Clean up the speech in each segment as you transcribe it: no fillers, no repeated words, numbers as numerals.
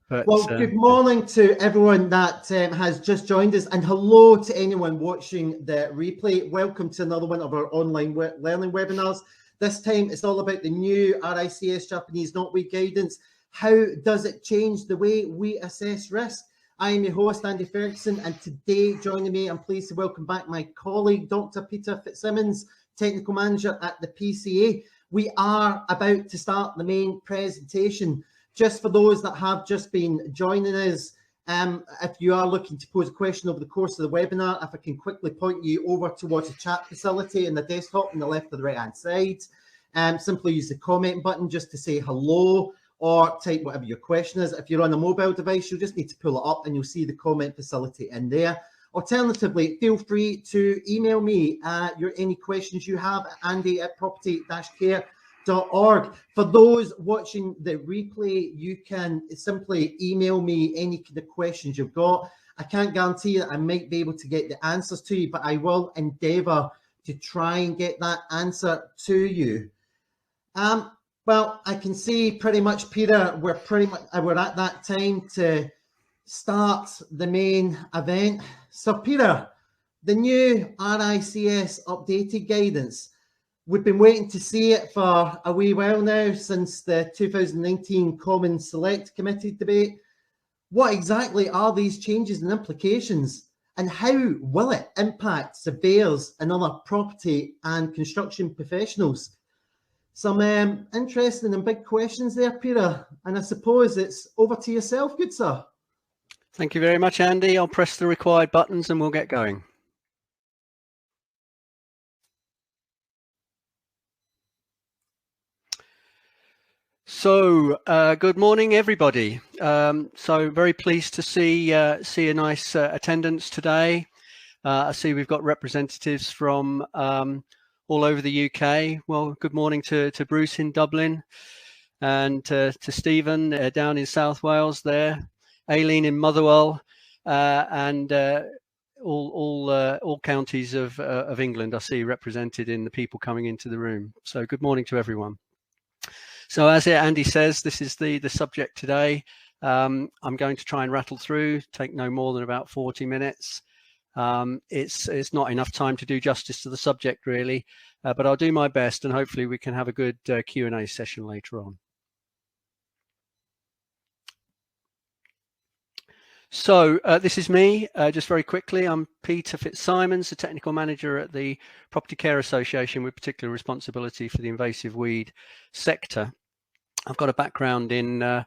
But, well, good morning to everyone that has just joined us, and hello to anyone watching the replay. Welcome to another one of our online learning webinars. This time it's all about the new RICS Japanese Knotweed Guidance. How does it change the way we assess risk? I am your host, Andy Ferguson, and today joining me, I'm pleased to welcome back my colleague, Dr. Peter Fitzsimons, Technical Manager at the PCA. We are about to start the main presentation. Just for those that have just been joining us, if you are looking to pose a question over the course of the webinar, if I can quickly point you over towards the chat facility in the desktop on the left or the right-hand side, simply use the comment button just to say hello or type whatever your question is. If you're on a mobile device, you'll just need to pull it up and you'll see the comment facility in there. Alternatively, feel free to email me any questions you have at andy@property-care.org. For those watching the replay, you can simply email me any kind of questions you've got. I can't guarantee that I might be able to get the answers to you, but I will endeavour to try and get that answer to you. Well, I can see pretty much, Peter, we're at that time to start the main event. So, Peter, the new RICS updated guidance. We've been waiting to see it for a wee while now, since the 2019 Common Select Committee debate. What exactly are these changes and implications, and how will it impact surveyors and other property and construction professionals? Some interesting and big questions there, Peter, and I suppose it's over to yourself, good sir. Thank you very much, Andy. I'll press the required buttons and we'll get going. So, good morning, everybody. So very pleased to see a nice attendance today. I see we've got representatives from all over the UK. Well, good morning to Bruce in Dublin, and to Stephen down in South Wales there, Aileen in Motherwell, and all counties of England I see represented in the people coming into the room. So good morning to everyone. So as Andy says, this is the subject today. I'm going to try and rattle through, take no more than about 40 minutes. It's not enough time to do justice to the subject really, but I'll do my best, and hopefully we can have a good Q&A session later on. So this is me, just very quickly. I'm Peter Fitzsimons, the Technical Manager at the Property Care Association with particular responsibility for the invasive weed sector. I've got a background in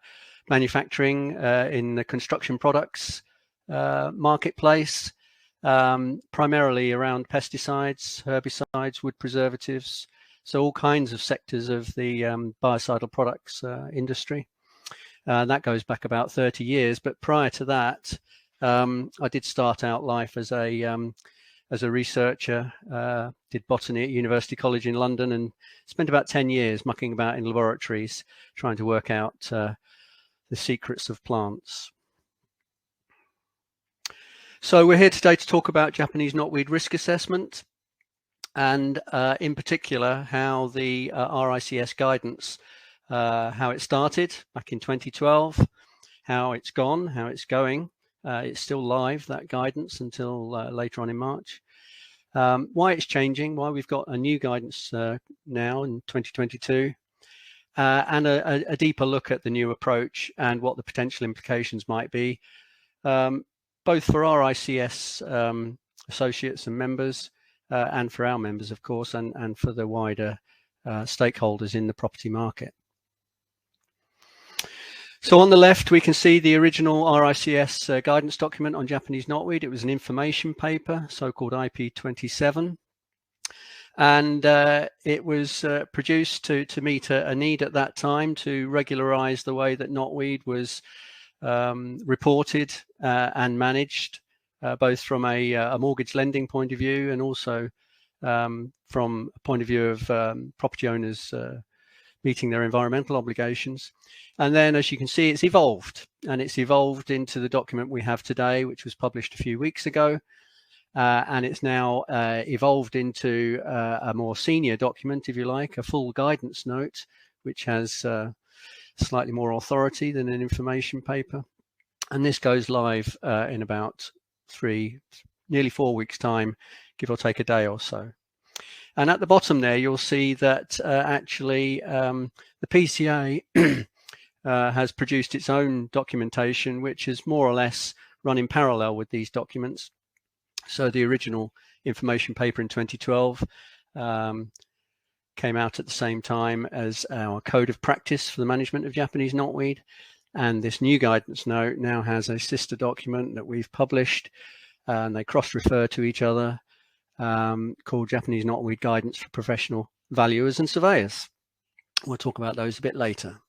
manufacturing, in the construction products marketplace, primarily around pesticides, herbicides, wood preservatives, so all kinds of sectors of the biocidal products industry. That goes back about 30 years, but prior to that, I did start out life as a researcher, did botany at University College in London, and spent about 10 years mucking about in laboratories trying to work out the secrets of plants. So we're here today to talk about Japanese knotweed risk assessment, and in particular how the RICS guidance, how it started back in 2012, how it's gone, how it's going. It's still live, that guidance, until later on in March. Why it's changing, why we've got a new guidance now in 2022, and a deeper look at the new approach and what the potential implications might be, both for RICS associates and members, and for our members, of course, and for the wider stakeholders in the property market. So on the left, we can see the original RICS guidance document on Japanese knotweed. It was an information paper, so-called IP27. And it was produced to meet a need at that time to regularize the way that knotweed was reported and managed, both from a mortgage lending point of view and also from a point of view of property owners meeting their environmental obligations. And then, as you can see, it's evolved, and it's evolved into the document we have today, which was published a few weeks ago. And it's now evolved into a more senior document, if you like, a full guidance note, which has slightly more authority than an information paper. And this goes live in about nearly 4 weeks time, give or take a day or so. And at the bottom there, you'll see that actually the PCA has produced its own documentation, which is more or less run in parallel with these documents. So the original information paper in 2012 came out at the same time as our code of practice for the management of Japanese knotweed. And this new guidance note now has a sister document that we've published, and they cross-refer to each other, called Japanese Knotweed Guidance for Professional Valuers and Surveyors. We'll talk about those a bit later.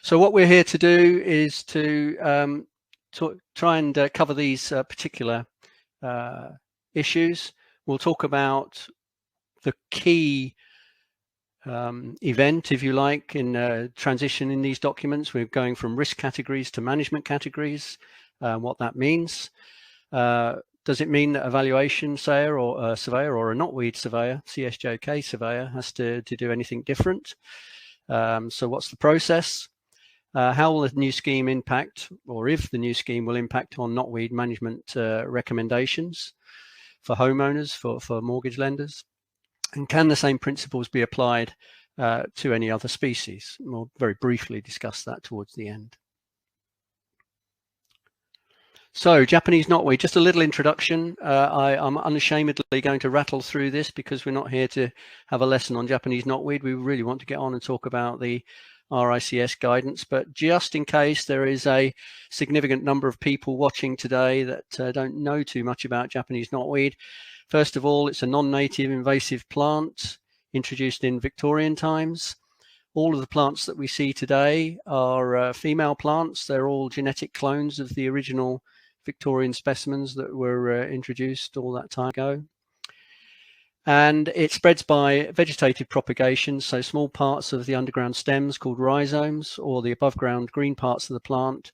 So what we're here to do is to try and cover these particular issues. We'll talk about the key event, if you like, in transition in these documents. We're going from risk categories to management categories, what that means. Does it mean that a valuation surveyor or a surveyor or a knotweed surveyor, CSJK surveyor, has to do anything different? So what's the process? How will the new scheme impact, or if the new scheme will impact on knotweed management recommendations for homeowners, for mortgage lenders? And can the same principles be applied to any other species? We'll very briefly discuss that towards the end. So Japanese knotweed, just a little introduction. I'm unashamedly going to rattle through this because we're not here to have a lesson on Japanese knotweed. We really want to get on and talk about the RICS guidance, but just in case there is a significant number of people watching today that don't know too much about Japanese knotweed. First of all, it's a non-native invasive plant introduced in Victorian times. All of the plants that we see today are female plants. They're all genetic clones of the original Victorian specimens that were introduced all that time ago. And it spreads by vegetative propagation, so small parts of the underground stems called rhizomes, or the above ground green parts of the plant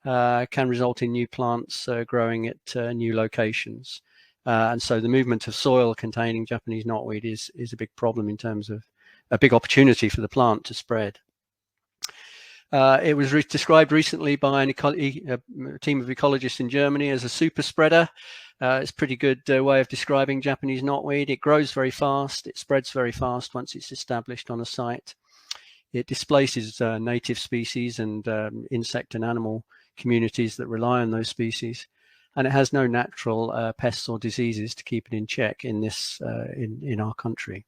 can result in new plants growing at new locations. And so the movement of soil containing Japanese knotweed is a big problem in terms of a big opportunity for the plant to spread. It was described recently by a team of ecologists in Germany as a super spreader. It's a pretty good way of describing Japanese knotweed. It grows very fast. It spreads very fast once it's established on a site. It displaces native species and insect and animal communities that rely on those species. And it has no natural pests or diseases to keep it in check in this in our country.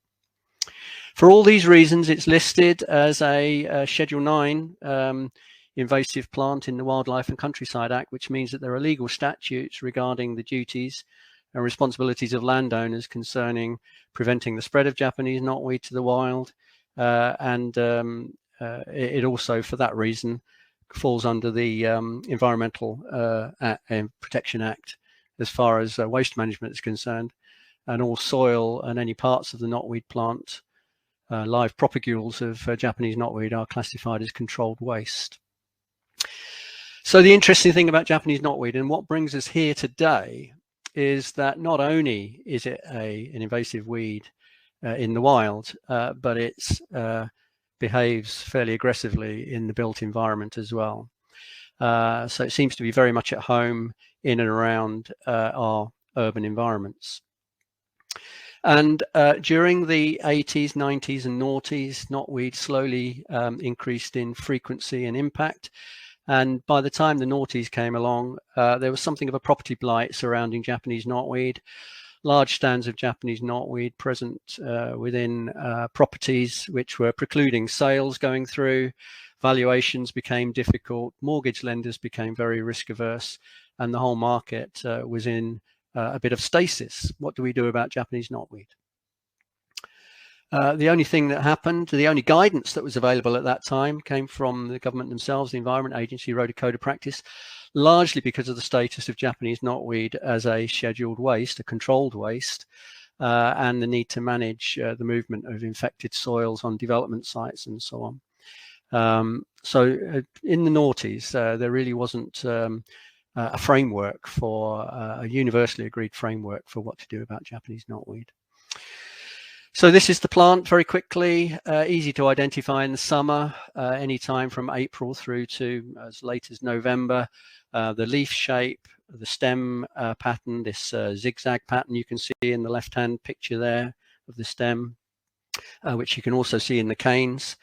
For all these reasons, it's listed as a Schedule 9 invasive plant in the Wildlife and Countryside Act, which means that there are legal statutes regarding the duties and responsibilities of landowners concerning preventing the spread of Japanese knotweed to the wild. It also, for that reason, falls under the Environmental Protection Act as far as waste management is concerned. And all soil and any parts of the knotweed plant, live propagules of Japanese knotweed, are classified as controlled waste. So the interesting thing about Japanese knotweed, and what brings us here today, is that not only is it an invasive weed in the wild, but it behaves fairly aggressively in the built environment as well. So it seems to be very much at home in and around our urban environments. And during the 80s, 90s and noughties, knotweed slowly increased in frequency and impact. And by the time the noughties came along, there was something of a property blight surrounding Japanese knotweed. Large stands of Japanese knotweed present within properties, which were precluding sales going through. Valuations became difficult. Mortgage lenders became very risk averse, and the whole market was in a bit of stasis. What do we do about Japanese knotweed? The only thing that happened, the only guidance that was available at that time came from the government themselves. The Environment Agency wrote a code of practice, largely because of the status of Japanese knotweed as a scheduled waste, a controlled waste, and the need to manage the movement of infected soils on development sites and so on. So in the noughties, there really wasn't a framework for a universally agreed framework for what to do about Japanese knotweed. So this is the plant very quickly, easy to identify in the summer, anytime from April through to as late as November. The leaf shape, the stem pattern, this zigzag pattern you can see in the left-hand picture there of the stem, which you can also see in the canes.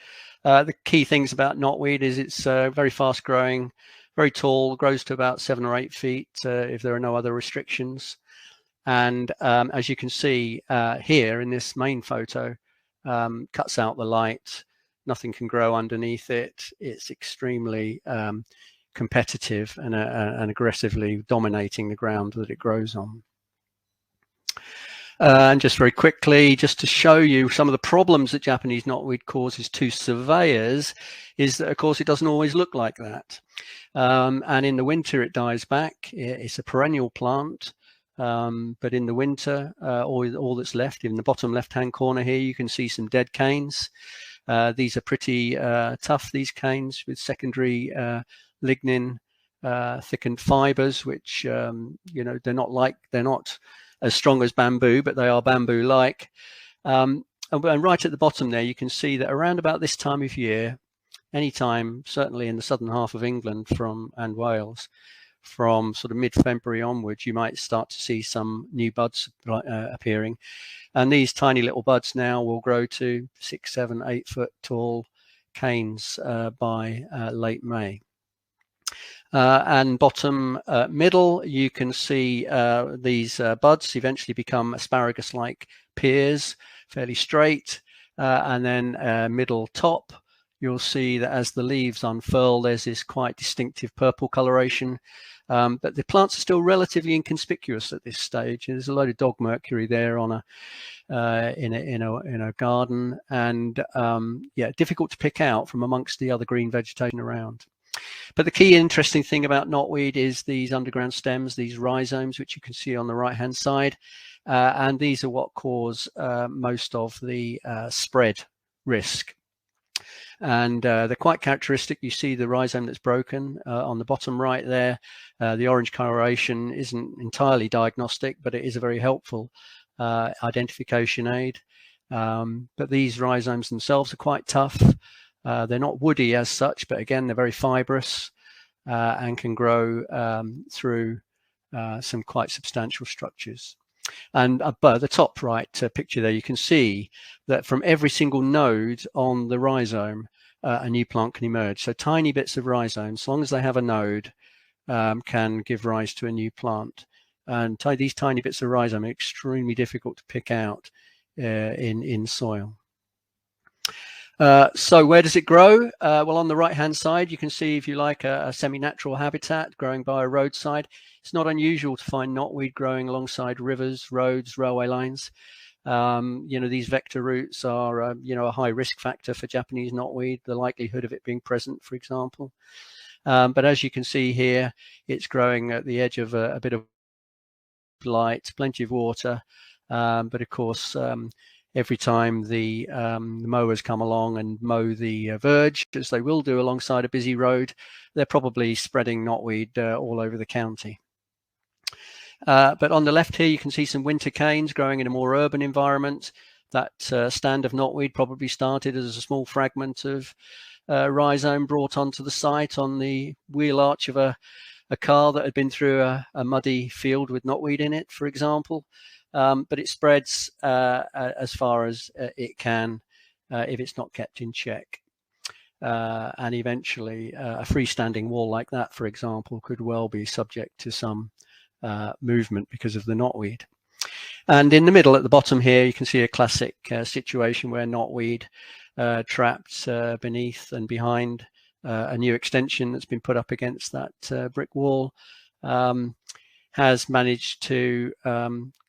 The key things about knotweed is it's very fast growing, very tall, grows to about 7 or 8 feet if there are no other restrictions. And as you can see here in this main photo, cuts out the light, nothing can grow underneath it. It's extremely competitive and aggressively dominating the ground that it grows on. And just very quickly, just to show you some of the problems that Japanese knotweed causes to surveyors, is that of course it doesn't always look like that. And in the winter it dies back. It's a perennial plant. But in the winter, all that's left in the bottom left-hand corner here, you can see some dead canes. These are pretty tough, these canes, with secondary lignin thickened fibers, which you know, they're not as strong as bamboo, but they are bamboo-like. And right at the bottom there, you can see that around about this time of year, anytime, certainly in the southern half of England and Wales, from sort of mid-February onwards, you might start to see some new buds appearing. And these tiny little buds now will grow to 6, 7, 8 foot tall canes by late May. And bottom middle, you can see these buds eventually become asparagus-like pears, fairly straight. And then middle top, you'll see that as the leaves unfurl, there's this quite distinctive purple coloration. But the plants are still relatively inconspicuous at this stage. There's a load of dog mercury there on in a garden, and yeah, difficult to pick out from amongst the other green vegetation around. But the key interesting thing about knotweed is these underground stems, these rhizomes, which you can see on the right-hand side, and these are what cause most of the spread risk. And they're quite characteristic. You see the rhizome that's broken on the bottom right there. The orange coloration isn't entirely diagnostic, but it is a very helpful identification aid. But these rhizomes themselves are quite tough. They're not woody as such, but again, they're very fibrous and can grow through some quite substantial structures. And above the top right picture there, you can see that from every single node on the rhizome, a new plant can emerge. So tiny bits of rhizome, as long as they have a node, can give rise to a new plant. And these tiny bits of rhizome are extremely difficult to pick out in soil. So where does it grow? Well, on the right-hand side, you can see, if you like, a semi-natural habitat growing by a roadside. It's not unusual to find knotweed growing alongside rivers, roads, railway lines. You know, these vector roots are, you know, a high risk factor for Japanese knotweed, the likelihood of it being present, for example. But as you can see here, it's growing at the edge of a bit of light, plenty of water. But of course, every time the mowers come along and mow the verge, as they will do alongside a busy road, they're probably spreading knotweed all over the county. But on the left here, you can see some winter canes growing in a more urban environment. That stand of knotweed probably started as a small fragment of rhizome brought onto the site on the wheel arch of a car that had been through a muddy field with knotweed in it, for example. But it spreads as far as it can if it's not kept in check. And eventually a freestanding wall like that, for example, could well be subject to some movement because of the knotweed. And in the middle at the bottom here, you can see a classic situation where knotweed trapped beneath and behind a new extension that's been put up against that brick wall has managed to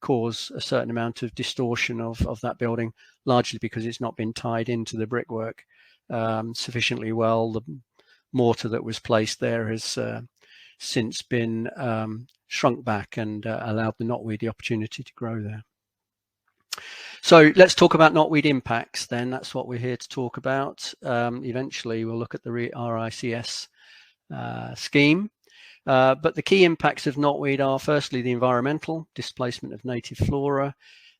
cause a certain amount of distortion of that building, largely because it's not been tied into the brickwork sufficiently well. The mortar that was placed there has since been shrunk back and allowed the knotweed the opportunity to grow there. So let's talk about knotweed impacts then. That's what we're here to talk about. Eventually we'll look at the RICS scheme. But the key impacts of knotweed are firstly the environmental displacement of native flora,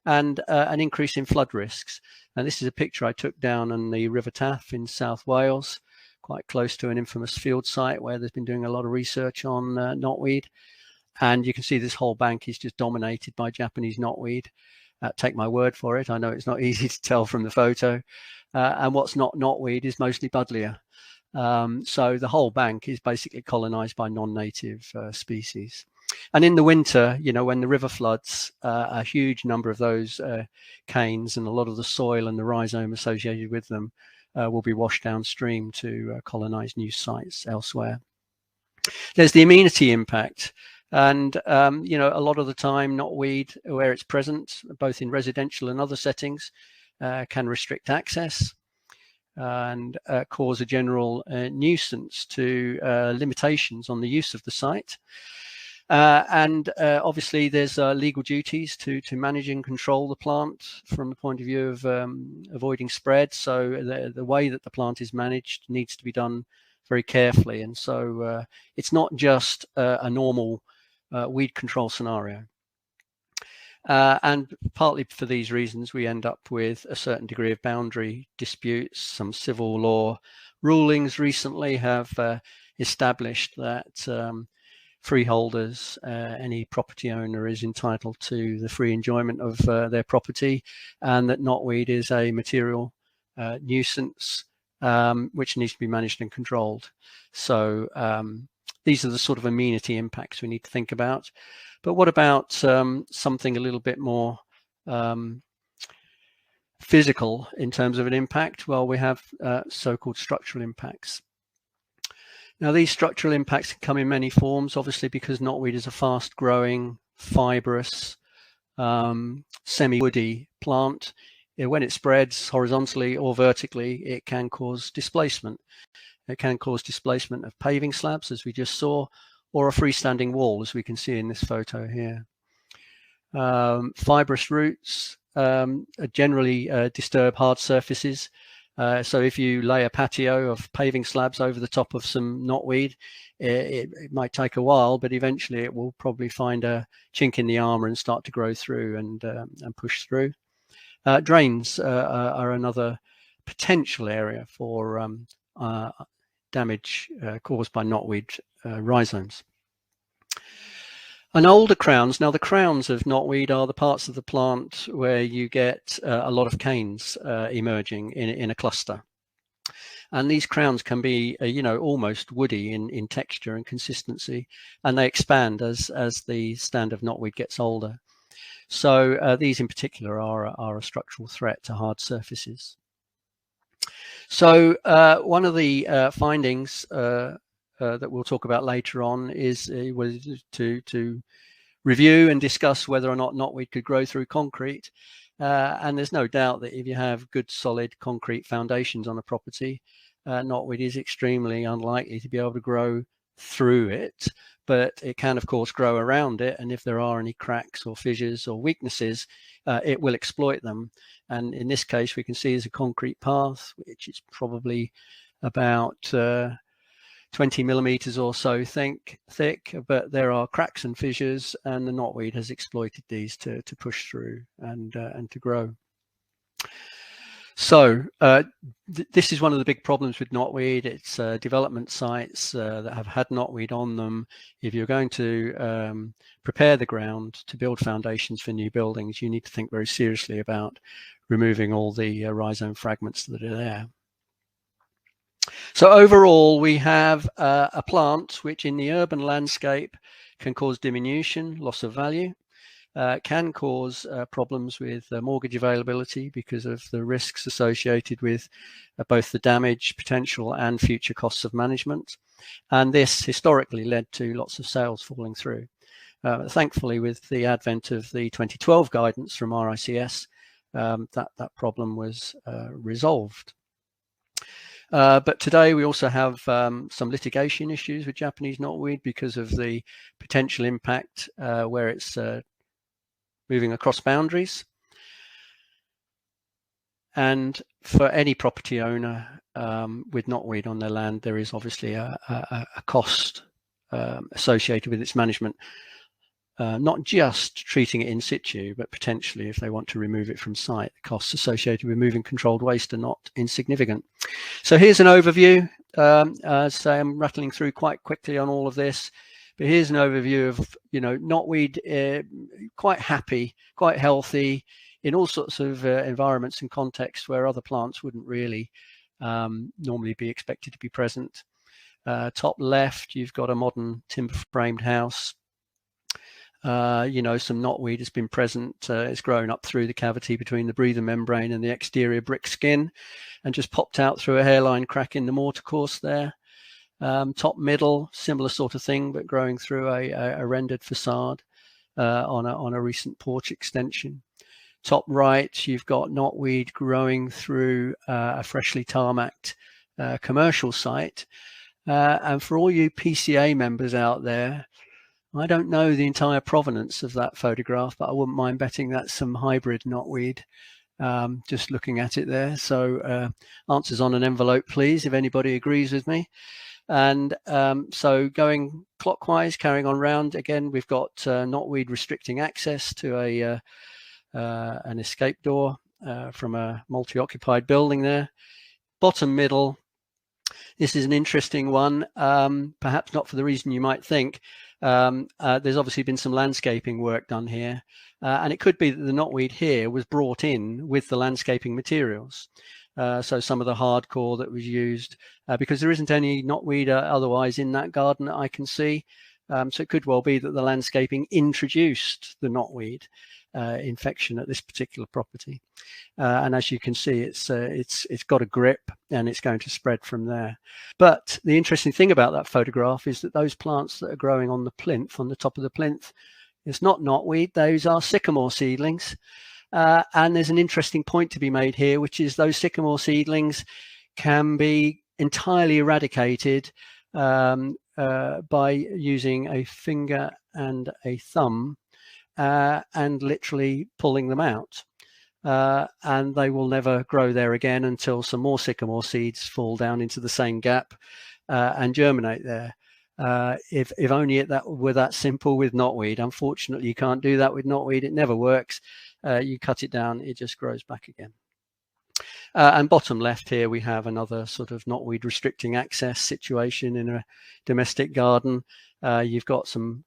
and an increase in flood risks. And this is a picture I took down on the River Taff in South Wales, quite close to an infamous field site where there's been doing a lot of research on knotweed. And you can see this whole bank is just dominated by Japanese knotweed. Take my word for it. I know it's not easy to tell from the photo. And what's not knotweed is mostly buddleia. So the whole bank is basically colonized by non-native species. And in the winter, you know, when the river floods, a huge number of those canes and a lot of the soil and the rhizome associated with them will be washed downstream to colonize new sites elsewhere. There's the amenity impact. And, you know, a lot of the time, knotweed, where it's present, both in residential and other settings, can restrict access and cause a general nuisance to limitations on the use of the site. And obviously, there's legal duties to manage and control the plant from the point of view of avoiding spread. So the way that the plant is managed needs to be done very carefully. And so it's not just a normal weed control scenario. And partly for these reasons, we end up with a certain degree of boundary disputes. Some civil law rulings recently have established that freeholders, any property owner is entitled to the free enjoyment of their property, and that knotweed is a material nuisance which needs to be managed and controlled. So these are the sort of amenity impacts we need to think about. But what about something a little bit more physical in terms of an impact? Well, we have so-called structural impacts. Now, these structural impacts can come in many forms, obviously, because knotweed is a fast-growing, fibrous, semi-woody plant. When it spreads horizontally or vertically, it can cause displacement. It can cause displacement of paving slabs, as we just saw, or a freestanding wall, as we can see in this photo here. Fibrous roots generally disturb hard surfaces. So if you lay a patio of paving slabs over the top of some knotweed, it might take a while, but eventually it will probably find a chink in the armor and start to grow through and push through. Drains are another potential area for damage caused by knotweed rhizomes. And older crowns, now the crowns of knotweed are the parts of the plant where you get a lot of canes emerging in a cluster. And these crowns can be, you know, almost woody in texture and consistency, and they expand as the stand of knotweed gets older. So these in particular are a structural threat to hard surfaces. So one of the findings that we'll talk about later on was to review and discuss whether or not knotweed could grow through concrete. And there's no doubt that if you have good solid concrete foundations on a property, knotweed is extremely unlikely to be able to grow through it, but it can of course grow around it, and if there are any cracks or fissures or weaknesses, it will exploit them. And in this case, we can see there's a concrete path which is probably about 20 millimeters or so thick, but there are cracks and fissures, and the knotweed has exploited these to push through and to grow. So this is one of the big problems with knotweed. It's development sites that have had knotweed on them. If you're going to prepare the ground to build foundations for new buildings, you need to think very seriously about removing all the rhizome fragments that are there. So overall, we have a plant which in the urban landscape can cause diminution, loss of value, can cause problems with mortgage availability because of the risks associated with both the damage potential and future costs of management. And this historically led to lots of sales falling through. Thankfully, with the advent of the 2012 guidance from RICS, that problem was resolved. But today we also have some litigation issues with Japanese knotweed because of the potential impact where it's moving across boundaries. And for any property owner with knotweed on their land, there is obviously a cost associated with its management. not just treating it in situ, but potentially if they want to remove it from site, the costs associated with moving controlled waste are not insignificant. So here's an overview. So I'm rattling through quite quickly on all of this, but here's an overview of, knotweed, quite happy, quite healthy in all sorts of environments and contexts where other plants wouldn't really normally be expected to be present. Top left, you've got a modern timber framed house. Some knotweed has been present. It's grown up through the cavity between the breather membrane and the exterior brick skin and just popped out through a hairline crack in the mortar course there. Top middle, similar sort of thing, but growing through a rendered facade on a recent porch extension. Top right, you've got knotweed growing through a freshly tarmacked commercial site. And for all you PCA members out there, I don't know the entire provenance of that photograph, but I wouldn't mind betting that's some hybrid knotweed, just looking at it there. So answers on an envelope, please, if anybody agrees with me. And so going clockwise, carrying on round, again, we've got knotweed restricting access to an escape door from a multi-occupied building there. Bottom middle, this is an interesting one, perhaps not for the reason you might think. There's obviously been some landscaping work done here, and it could be that the knotweed here was brought in with the landscaping materials. So some of the hardcore that was used, because there isn't any knotweed otherwise in that garden that I can see. So it could well be that the landscaping introduced the knotweed infection at this particular property. And as you can see, it's got a grip and it's going to spread from there. But the interesting thing about that photograph is that those plants that are growing on the plinth, on the top of the plinth, it's not knotweed, those are sycamore seedlings. And there's an interesting point to be made here, which is those sycamore seedlings can be entirely eradicated by using a finger and a thumb and literally pulling them out. And they will never grow there again until some more sycamore seeds fall down into the same gap and germinate there. If only that were that simple with knotweed. Unfortunately, you can't do that with knotweed. It never works. You cut it down, it just grows back again. And bottom left here, we have another sort of knotweed restricting access situation in a domestic garden. You've got some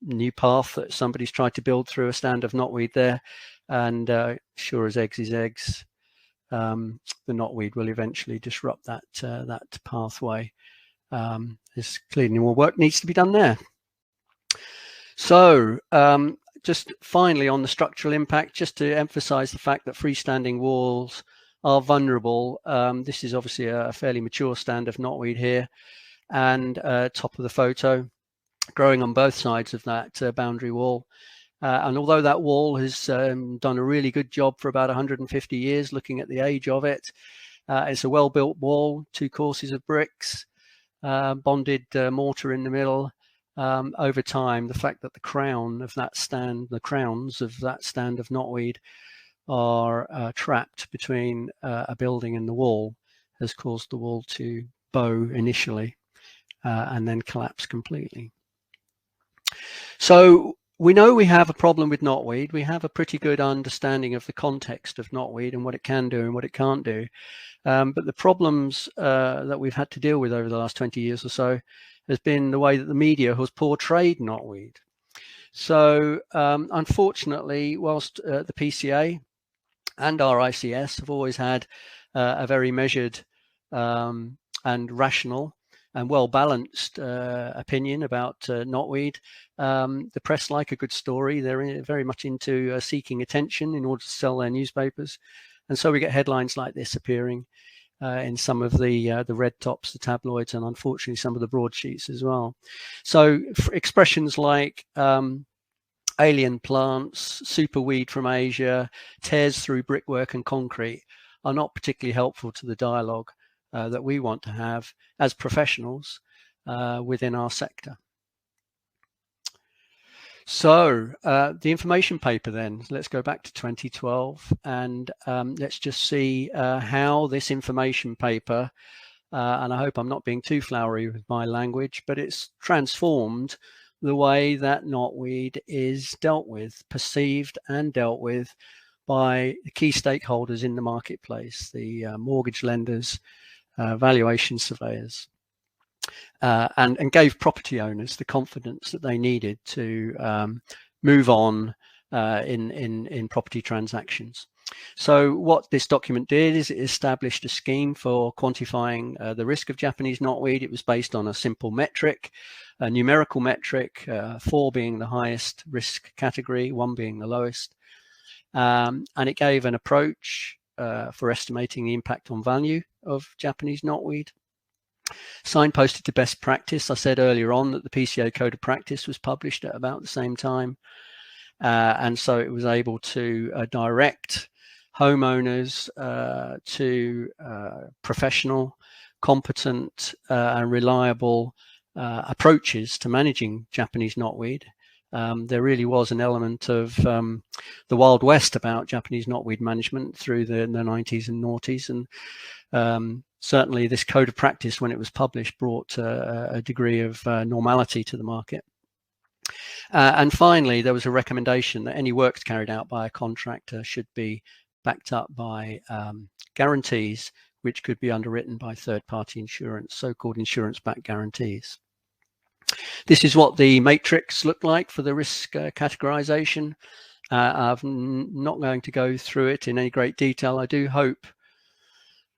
new path that somebody's tried to build through a stand of knotweed there. And sure as eggs is eggs, the knotweed will eventually disrupt that pathway. There's clearly more work needs to be done there. So just finally on the structural impact, just to emphasize the fact that freestanding walls are vulnerable. This is obviously a fairly mature stand of knotweed here, and top of the photo, growing on both sides of that boundary wall. And although that wall has done a really good job for about 150 years, looking at the age of it, it's a well-built wall, 2 courses of bricks, bonded mortar in the middle. Over time, the fact that the crown of that stand, the crowns of that stand of knotweed are trapped between a building and the wall has caused the wall to bow initially and then collapse completely. So we know we have a problem with knotweed. We have a pretty good understanding of the context of knotweed and what it can do and what it can't do. But the problems that we've had to deal with over the last 20 years or so has been the way that the media has portrayed knotweed. So unfortunately, whilst the PCA and RICS have always had a very measured and rational and well-balanced opinion about knotweed, the press like a good story. They're very much into seeking attention in order to sell their newspapers. And so we get headlines like this appearing in some of the red tops, the tabloids, and unfortunately some of the broadsheets as well. So expressions like alien plants, superweed from Asia, tears through brickwork and concrete are not particularly helpful to the dialogue that we want to have as professionals within our sector. So the information paper then, let's go back to 2012 and let's just see how this information paper, and I hope I'm not being too flowery with my language, but it's transformed the way that knotweed is dealt with, perceived and dealt with by the key stakeholders in the marketplace, the mortgage lenders, valuation surveyors, and gave property owners the confidence that they needed to move on in property transactions. So what this document did is it established a scheme for quantifying the risk of Japanese knotweed. It was based on a simple metric, a numerical metric, 4 being the highest risk category, 1 being the lowest. And it gave an approach for estimating the impact on value of Japanese knotweed. Signposted to best practice. I said earlier on that the PCA Code of Practice was published at about the same time. And so it was able to direct homeowners to professional, competent, and reliable approaches to managing Japanese knotweed. There really was an element of the Wild West about Japanese knotweed management through the 90s and noughties, and certainly this Code of Practice, when it was published, brought a degree of normality to the market. And finally, there was a recommendation that any works carried out by a contractor should be backed up by guarantees, which could be underwritten by third-party insurance, so-called insurance-backed guarantees. This is what the matrix looked like for the risk categorization. I'm not going to go through it in any great detail. I do hope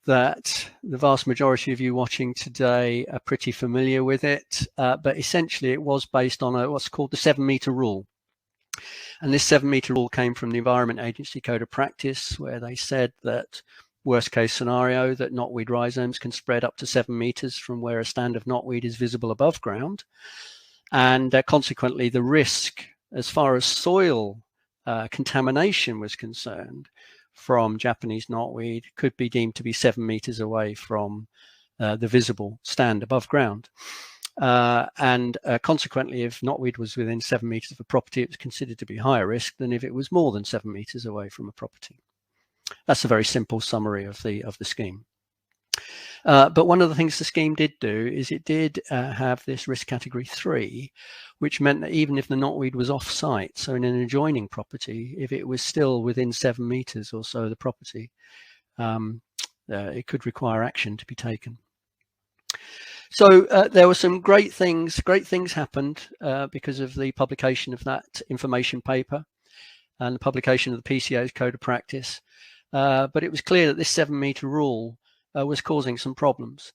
that the vast majority of you watching today are pretty familiar with it, but essentially it was based on what's called the 7-meter rule. And this 7-meter rule came from the Environment Agency Code of Practice, where they said that worst case scenario, that knotweed rhizomes can spread up to 7 meters from where a stand of knotweed is visible above ground. And consequently, the risk as far as soil contamination was concerned from Japanese knotweed could be deemed to be 7 meters away from the visible stand above ground. And consequently, if knotweed was within 7 meters of a property, it was considered to be higher risk than if it was more than 7 meters away from a property. That's a very simple summary of the scheme. But one of the things the scheme did do is it did have this risk category 3, which meant that even if the knotweed was off-site, so in an adjoining property, if it was still within 7 meters or so of the property, it could require action to be taken. So there were some great things happened because of the publication of that information paper and the publication of the PCA's Code of Practice. But it was clear that this 7-meter rule was causing some problems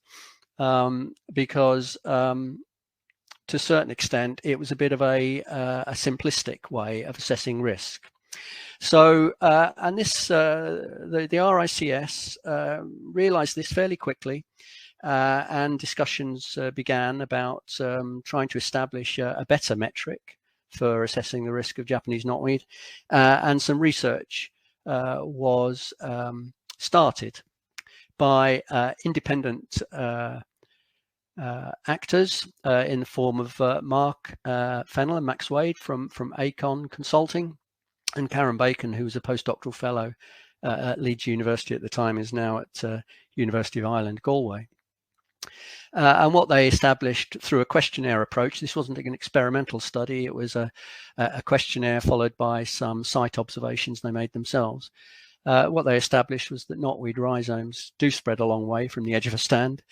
because to a certain extent, it was a bit of a simplistic way of assessing risk. So, and this, the RICS realized this fairly quickly, and discussions began about trying to establish a better metric for assessing the risk of Japanese knotweed, and some research was started by independent actors in the form of Mark Fennell and Max Wade from Acon Consulting, and Karen Bacon, who was a postdoctoral fellow at Leeds University at the time, is now at University of Ireland, Galway. And what they established through a questionnaire approach, this wasn't an experimental study, it was a questionnaire followed by some site observations they made themselves. What they established was that knotweed rhizomes do spread a long way from the edge of a stand,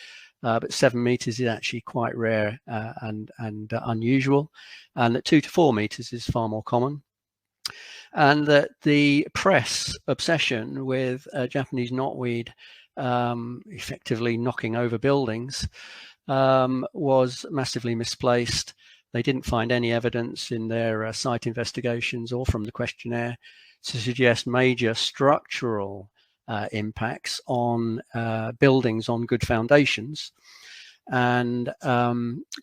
but 7 meters is actually quite rare and unusual, and that 2 to 4 meters is far more common. And that the press obsession with Japanese knotweed effectively knocking over buildings was massively misplaced. They didn't find any evidence in their site investigations or from the questionnaire to suggest major structural impacts on buildings on good foundations, and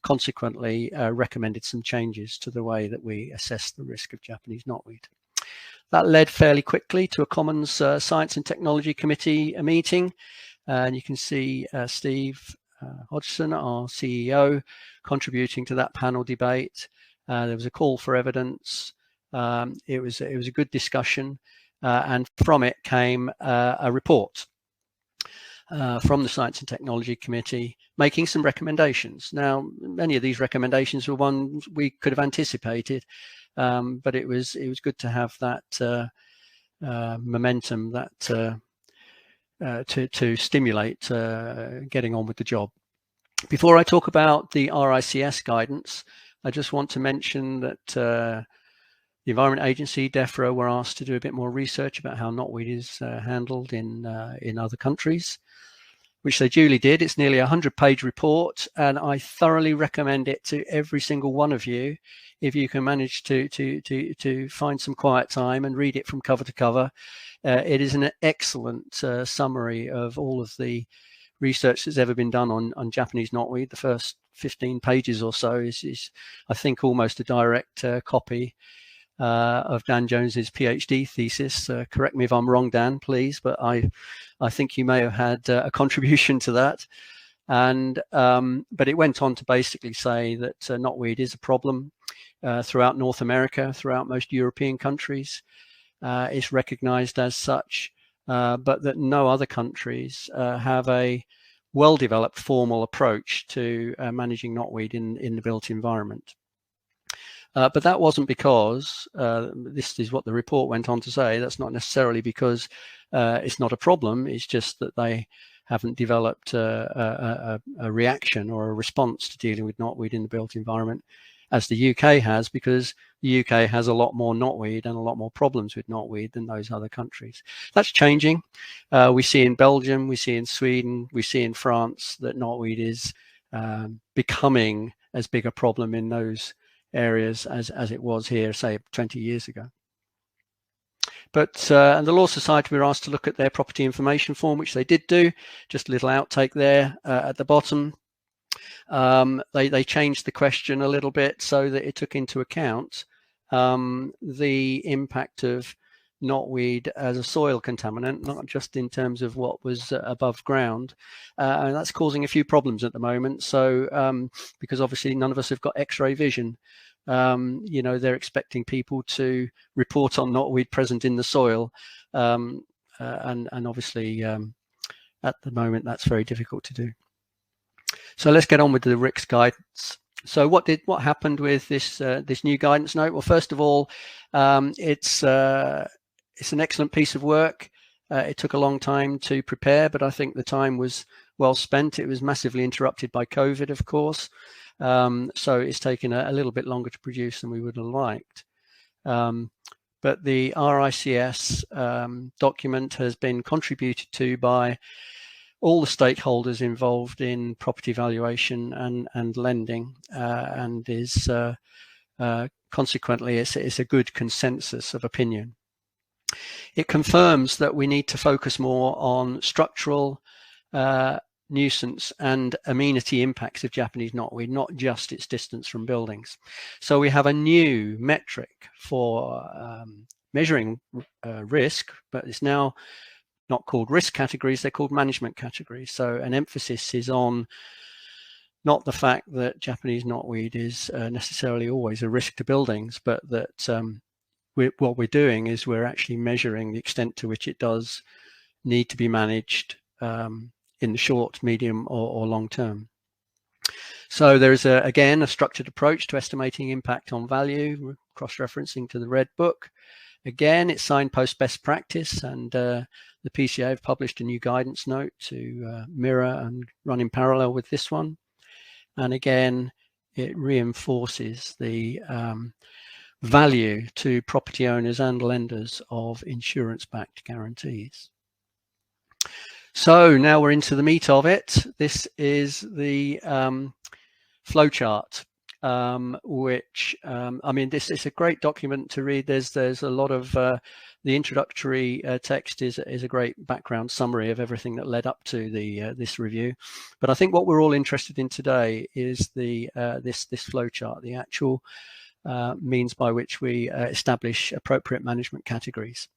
consequently recommended some changes to the way that we assess the risk of Japanese knotweed. That led fairly quickly to a Commons Science and Technology Committee meeting, and you can see Steve Hodgson, our CEO, contributing to that panel debate. There was a call for evidence. It was a good discussion, and from it came a report. from the Science and Technology Committee, making some recommendations. Now, many of these recommendations were ones we could have anticipated, but it was good to have that momentum, that to stimulate getting on with the job. Before I talk about the RICS guidance, I just want to mention that the Environment Agency, DEFRA, were asked to do a bit more research about how knotweed is handled in other countries, which they duly did. It's nearly a 100-page report, and I thoroughly recommend it to every single one of you if you can manage to find some quiet time and read it from cover to cover. It is an excellent summary of all of the research that's ever been done on Japanese knotweed. The first 15 pages or so is I think, almost a direct copy of Dan Jones's PhD thesis. Correct me if I'm wrong, Dan, please, but I think you may have had a contribution to that. And but it went on to basically say that knotweed is a problem throughout North America, throughout most European countries. It's recognized as such, but that no other countries have a well-developed formal approach to managing knotweed in the built environment. But that wasn't because, this is what the report went on to say, that's not necessarily because it's not a problem, it's just that they haven't developed a reaction or a response to dealing with knotweed in the built environment, as the UK has, because the UK has a lot more knotweed and a lot more problems with knotweed than those other countries. That's changing. We see in Belgium, we see in Sweden, we see in France that knotweed is becoming as big a problem in those areas as it was here, say 20 years ago. But and the Law Society were asked to look at their property information form, which they did do. Just a little outtake there at the bottom. They changed the question a little bit so that it took into account the impact of knotweed as a soil contaminant, not just in terms of what was above ground, and that's causing a few problems at the moment. So because obviously none of us have got X-ray vision, you know, they're expecting people to report on knotweed present in the soil, and obviously at the moment that's very difficult to do. So let's get on with the RICS guidance. So what happened with this this new guidance note? Well, first of all, it's an excellent piece of work. It took a long time to prepare, but I think the time was well spent. It was massively interrupted by COVID, of course, so it's taken a little bit longer to produce than we would have liked. But the RICS document has been contributed to by all the stakeholders involved in property valuation and lending, and is consequently it's a good consensus of opinion. It confirms that we need to focus more on structural, nuisance and amenity impacts of Japanese knotweed, not just its distance from buildings. So we have a new metric for measuring risk, but it's now not called risk categories, they're called management categories. So an emphasis is on not the fact that Japanese knotweed is necessarily always a risk to buildings, but that what we're doing is we're actually measuring the extent to which it does need to be managed in the short, medium or long term. So there is again a structured approach to estimating impact on value, cross-referencing to the Red Book. Again, it's signpost best practice, and the PCA have published a new guidance note to mirror and run in parallel with this one. And again, it reinforces the value to property owners and lenders of insurance-backed guarantees. So now we're into the meat of it. This is the flowchart, which I mean, this is a great document to read. There's a lot of the introductory text is a great background summary of everything that led up to the this review. But I think what we're all interested in today is the this flowchart, the actual means by which we establish appropriate management categories.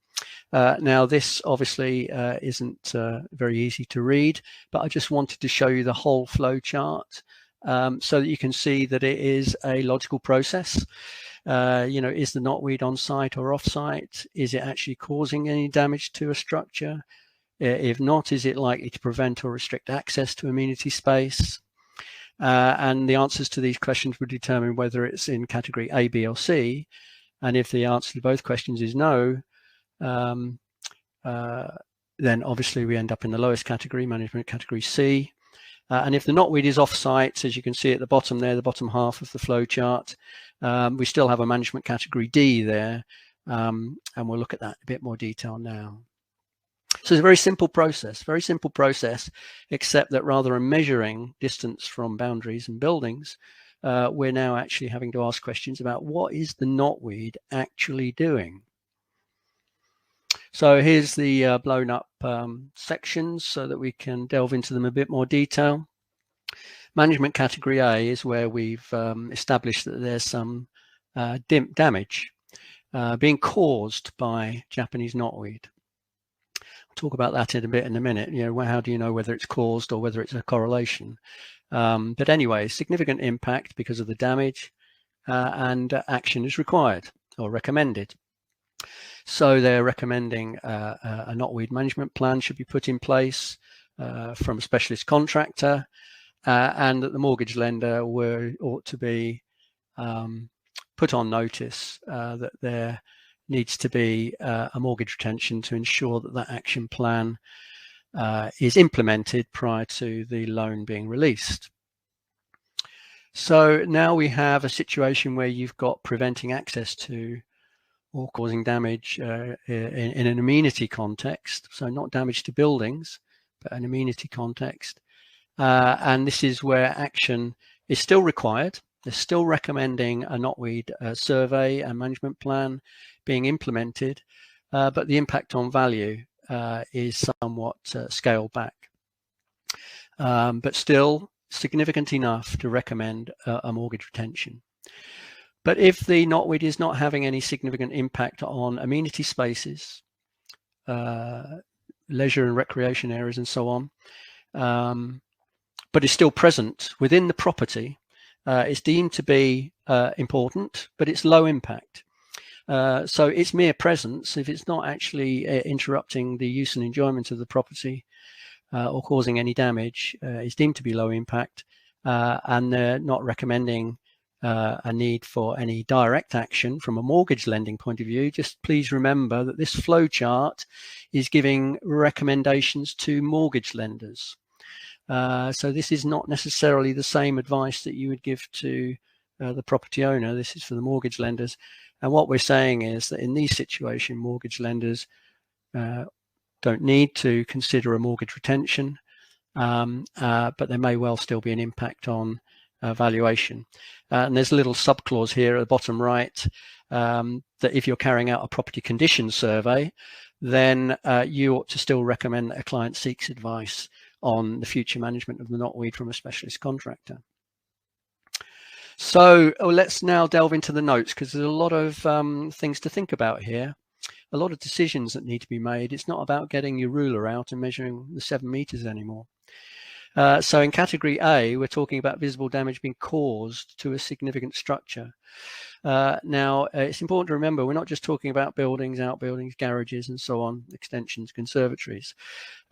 Now, this obviously isn't very easy to read, but I just wanted to show you the whole flow chart so that you can see that it is a logical process. You know, is the knotweed on site or off site? Is it actually causing any damage to a structure? If not, is it likely to prevent or restrict access to amenity space? And the answers to these questions would determine whether it's in category A, B, or C. And if the answer to both questions is no, then obviously we end up in the lowest category, management category C. And if the knotweed is off-site, as you can see at the bottom there, the bottom half of the flow chart, we still have a management category D there, and we'll look at that in a bit more detail now. So it's a very simple process, except that rather than measuring distance from boundaries and buildings, we're now actually having to ask questions about what is the knotweed actually doing. So here's the blown up sections so that we can delve into them a bit more detail. Management category A is where we've established that there's some damage being caused by Japanese knotweed. Talk about that in a minute. You know, how do you know whether it's caused or whether it's a correlation? But anyway, significant impact because of the damage, and action is required or recommended. So they're recommending a knotweed management plan should be put in place from a specialist contractor, and that the mortgage lender ought to be put on notice that there needs to be a mortgage retention to ensure that that action plan is implemented prior to the loan being released. So now we have a situation where you've got preventing access to or causing damage in an amenity context, so not damage to buildings, but an amenity context. And this is where action is still required. They're still recommending a knotweed survey and management plan being implemented, but the impact on value is somewhat scaled back, but still significant enough to recommend a mortgage retention. But if the knotweed is not having any significant impact on amenity spaces, leisure and recreation areas and so on, but is still present within the property, it's deemed to be important, but it's low impact. So its mere presence, if it's not actually interrupting the use and enjoyment of the property or causing any damage, is deemed to be low impact, and they're not recommending a need for any direct action from a mortgage lending point of view. Just please remember that this flow chart is giving recommendations to mortgage lenders. So this is not necessarily the same advice that you would give to the property owner. This is for the mortgage lenders. And what we're saying is that in these situations, mortgage lenders don't need to consider a mortgage retention, but there may well still be an impact on valuation. And there's a little subclause here at the bottom right that if you're carrying out a property condition survey, then you ought to still recommend that a client seeks advice on the future management of the knotweed from a specialist contractor. So let's now delve into the notes, because there's a lot of things to think about here, a lot of decisions that need to be made. It's not about getting your ruler out and measuring the 7 meters anymore. So in category A, we're talking about visible damage being caused to a significant structure. Now, it's important to remember we're not just talking about buildings, outbuildings, garages, and so on, extensions, conservatories.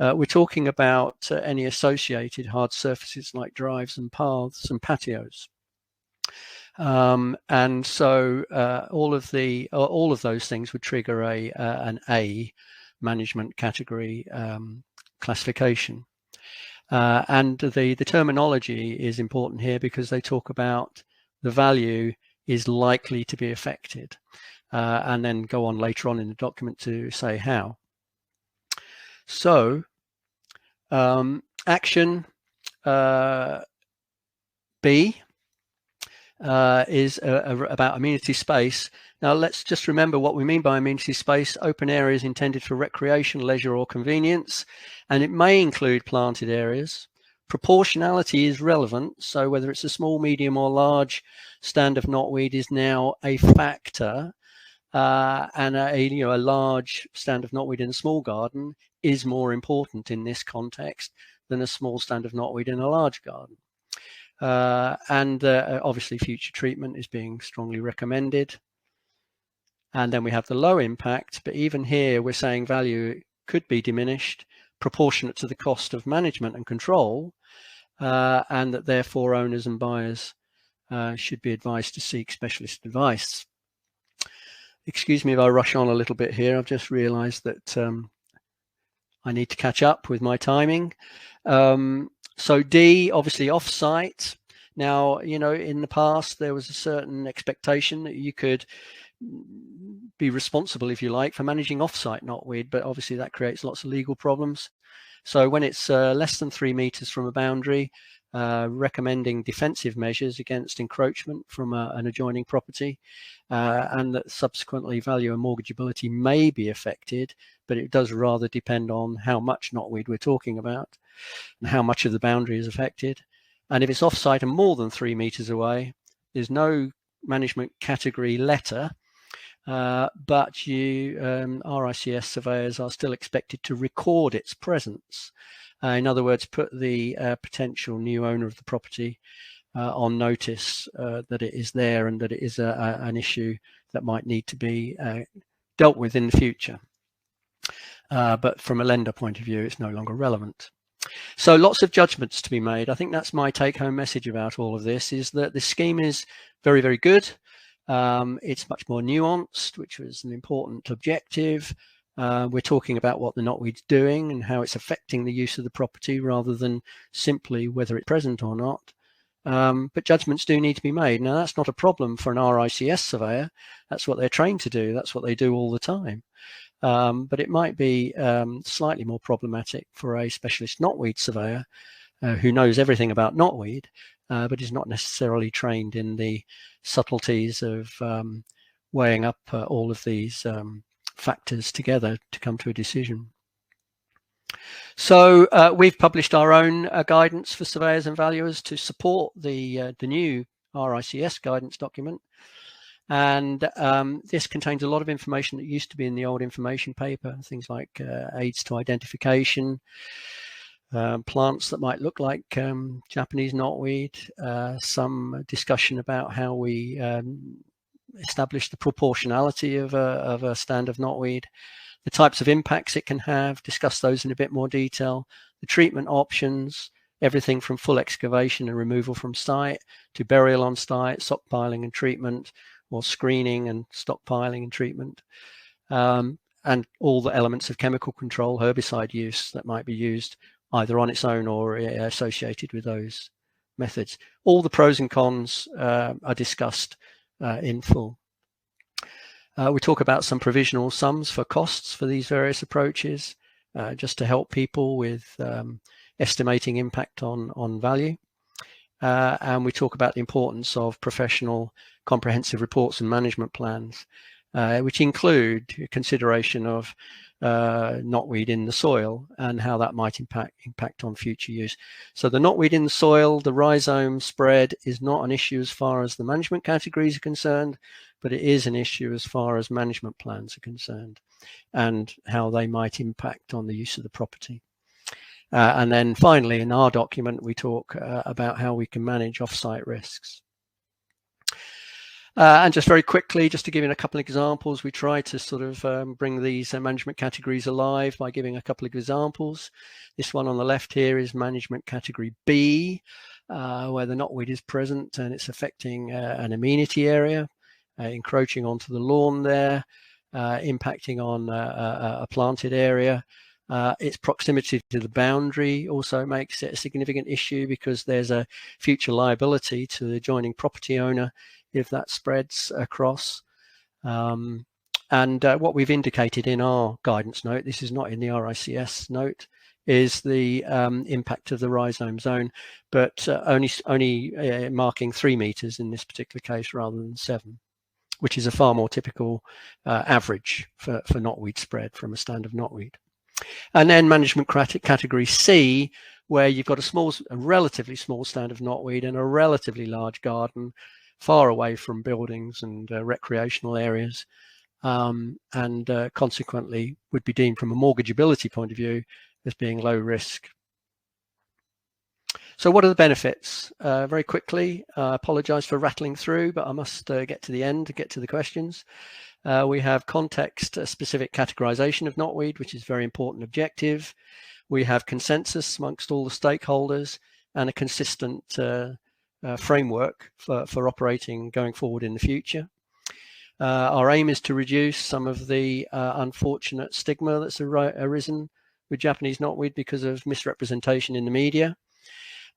We're talking about any associated hard surfaces like drives and paths and patios. And so all of those things would trigger an A management category classification. And the terminology is important here because they talk about the value is likely to be affected, and then go on later on in the document to say how. So action B is about amenity space. Now let's just remember what we mean by amenity space. Open areas intended for recreation, leisure, or convenience, and it may include planted areas. Proportionality is relevant, so whether it's a small, medium, or large stand of knotweed is now a factor, and a large stand of knotweed in a small garden is more important in this context than a small stand of knotweed in a large garden. And obviously future treatment is being strongly recommended. And then we have the low impact, but even here we're saying value could be diminished proportionate to the cost of management and control, and that therefore owners and buyers should be advised to seek specialist advice. Excuse me if I rush on a little bit here. I've just realized that I need to catch up with my timing. So D, obviously off-site. Now, you know, in the past, there was a certain expectation that you could be responsible, if you like, for managing off-site knotweed, but obviously that creates lots of legal problems. So when it's less than 3 meters from a boundary, recommending defensive measures against encroachment from an adjoining property, and that subsequently value and mortgageability may be affected, but it does rather depend on how much knotweed we're talking about and how much of the boundary is affected. And if it's off-site and more than 3 meters away, there's no management category letter, but RICS surveyors are still expected to record its presence. In other words, put the potential new owner of the property on notice that it is there and that it is an issue that might need to be dealt with in the future. But from a lender point of view, it's no longer relevant. So lots of judgments to be made. I think that's my take-home message about all of this, is that the scheme is very, very good. It's much more nuanced, which was an important objective. We're talking about what the knotweed's doing and how it's affecting the use of the property rather than simply whether it's present or not. But judgments do need to be made. Now, that's not a problem for an RICS surveyor. That's what they're trained to do. That's what they do all the time. But it might be slightly more problematic for a specialist knotweed surveyor who knows everything about knotweed, but is not necessarily trained in the subtleties of weighing up all of these factors together to come to a decision. So we've published our own guidance for surveyors and valuers to support the new RICS guidance document. And this contains a lot of information that used to be in the old information paper, things like aids to identification, plants that might look like Japanese knotweed, some discussion about how we establish the proportionality of a stand of knotweed, the types of impacts it can have, discuss those in a bit more detail, the treatment options, everything from full excavation and removal from site to burial on site, stockpiling and treatment, or screening and stockpiling and treatment, and all the elements of chemical control, herbicide use that might be used either on its own or associated with those methods. All the pros and cons are discussed in full. We talk about some provisional sums for costs for these various approaches, just to help people with estimating impact on value. And we talk about the importance of professional comprehensive reports and management plans, which include consideration of knotweed in the soil and how that might impact on future use. So the knotweed in the soil, the rhizome spread is not an issue as far as the management categories are concerned, but it is an issue as far as management plans are concerned and how they might impact on the use of the property. And then finally, in our document, we talk about how we can manage off-site risks. And just very quickly, just to give you a couple of examples, we try to sort of bring these management categories alive by giving a couple of examples. This one on the left here is management category B, where the knotweed is present and it's affecting an amenity area, encroaching onto the lawn there, impacting on a planted area. Its proximity to the boundary also makes it a significant issue because there's a future liability to the adjoining property owner if that spreads across. And what we've indicated in our guidance note, this is not in the RICS note, is the impact of the rhizome zone, but only marking 3 meters in this particular case rather than 7, which is a far more typical average for knotweed spread from a stand of knotweed. And then management category C, where you've got a relatively small stand of knotweed and a relatively large garden far away from buildings and recreational areas, and consequently would be deemed from a mortgageability point of view as being low risk. So what are the benefits? Very quickly, I apologize for rattling through, but I must get to the end to get to the questions. We have context-specific categorization of knotweed, which is a very important objective. we have consensus amongst all the stakeholders and a consistent framework for operating going forward in the future. Our aim is to reduce some of the unfortunate stigma that's arisen with Japanese knotweed because of misrepresentation in the media.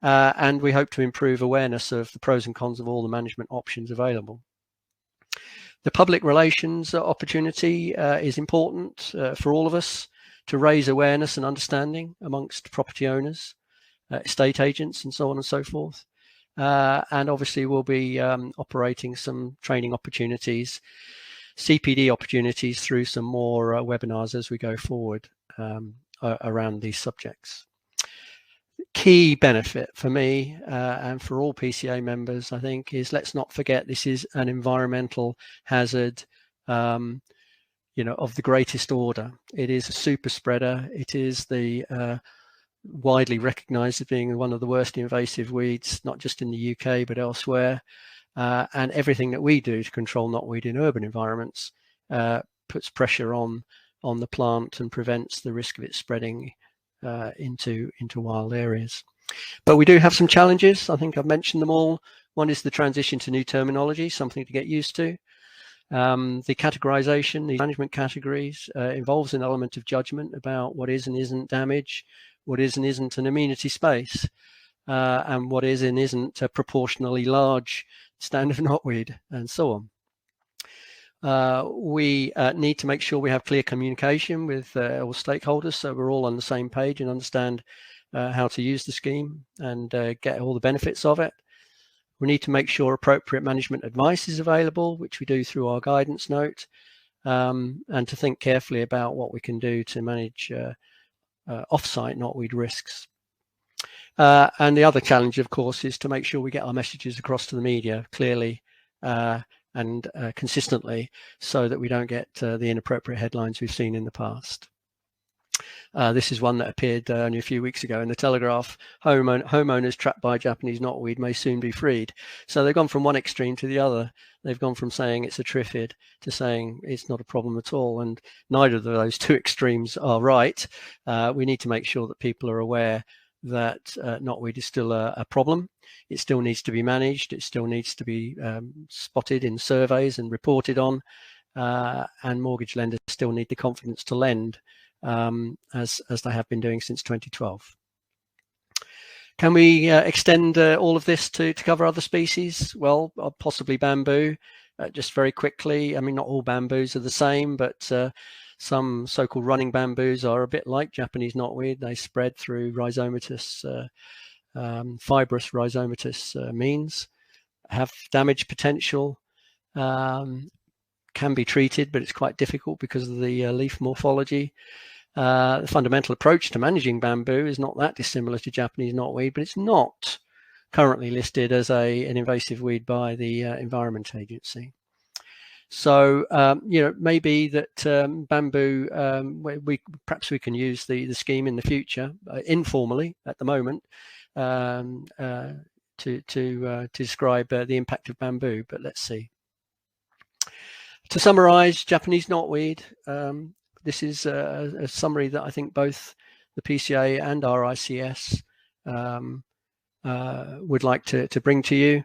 And we hope to improve awareness of the pros and cons of all the management options available. The public relations opportunity is important for all of us to raise awareness and understanding amongst property owners, estate agents, and so on and so forth. And obviously we'll be operating some training opportunities, CPD opportunities through some more webinars as we go forward around these subjects. Key benefit for me and for all PCA members, I think, is let's not forget this is an environmental hazard, you know, of the greatest order. It is a super spreader. It is the widely recognized as being one of the worst invasive weeds, not just in the UK but elsewhere. And everything that we do to control knotweed in urban environments puts pressure on the plant and prevents the risk of it spreading into wild areas. But we do have some challenges. I think I've mentioned them all. One is the transition to new terminology, something to get used to. The categorization, the management categories involves an element of judgment about what is and isn't damage, what is and isn't an amenity space, and what is and isn't a proportionally large stand of knotweed, and so on. We need to make sure we have clear communication with all stakeholders, so we're all on the same page and understand how to use the scheme and get all the benefits of it. We need to make sure appropriate management advice is available, which we do through our guidance note, and to think carefully about what we can do to manage off-site knotweed risks. And the other challenge, of course, is to make sure we get our messages across to the media clearly and consistently, so that we don't get the inappropriate headlines we've seen in the past. This is one that appeared only a few weeks ago in the Telegraph. Homeowners trapped by Japanese knotweed may soon be freed. So they've gone from one extreme to the other. They've gone from saying it's a triffid to saying it's not a problem at all. And neither of those two extremes are right. We need to make sure that people are aware that knotweed is still a problem. It still needs to be managed. It still needs to be spotted in surveys and reported on. And mortgage lenders still need the confidence to lend, as they have been doing since 2012. Can we extend all of this to cover other species? Well, possibly bamboo. Just very quickly, I mean, not all bamboos are the same, but some so-called running bamboos are a bit like Japanese knotweed. They spread through rhizomatous, fibrous rhizomatous means, have damage potential, can be treated, but it's quite difficult because of the leaf morphology. The fundamental approach to managing bamboo is not that dissimilar to Japanese knotweed, but it's not currently listed as an invasive weed by the Environment Agency. So, you know, maybe that bamboo, perhaps we can use the scheme in the future, informally at the moment, to describe the impact of bamboo, but let's see. To summarize, Japanese knotweed, this is a summary that I think both the PCA and RICS would like to bring to you,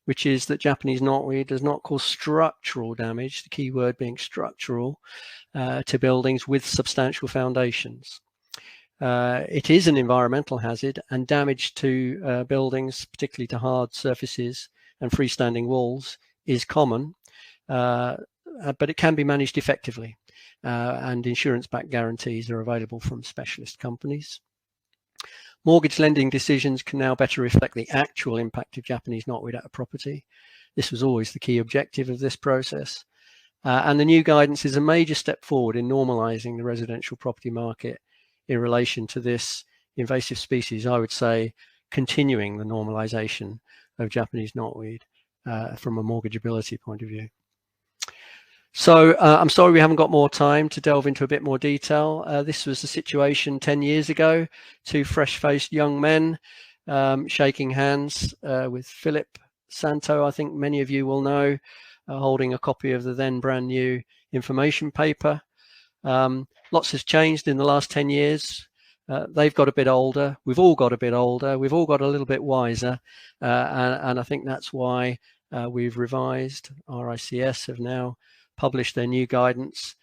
which is that Japanese knotweed does not cause structural damage, the key word being structural, to buildings with substantial foundations. It is an environmental hazard, and damage to buildings, particularly to hard surfaces and freestanding walls, is common, but it can be managed effectively, and insurance-backed guarantees are available from specialist companies. Mortgage lending decisions can now better reflect the actual impact of Japanese knotweed at a property. This was always the key objective of this process. And the new guidance is a major step forward in normalizing the residential property market in relation to this invasive species. I would say continuing the normalization of Japanese knotweed from a mortgageability point of view. So I'm sorry we haven't got more time to delve into a bit more detail. This was the situation 10 years ago. Two fresh-faced young men shaking hands with Philip Santo, I think many of you will know, holding a copy of the then brand new information paper. Lots has changed in the last 10 years. they've got a bit older. We've all got a bit older. We've all got a little bit wiser. And I think that's why we've revised. RICS have now published their new guidance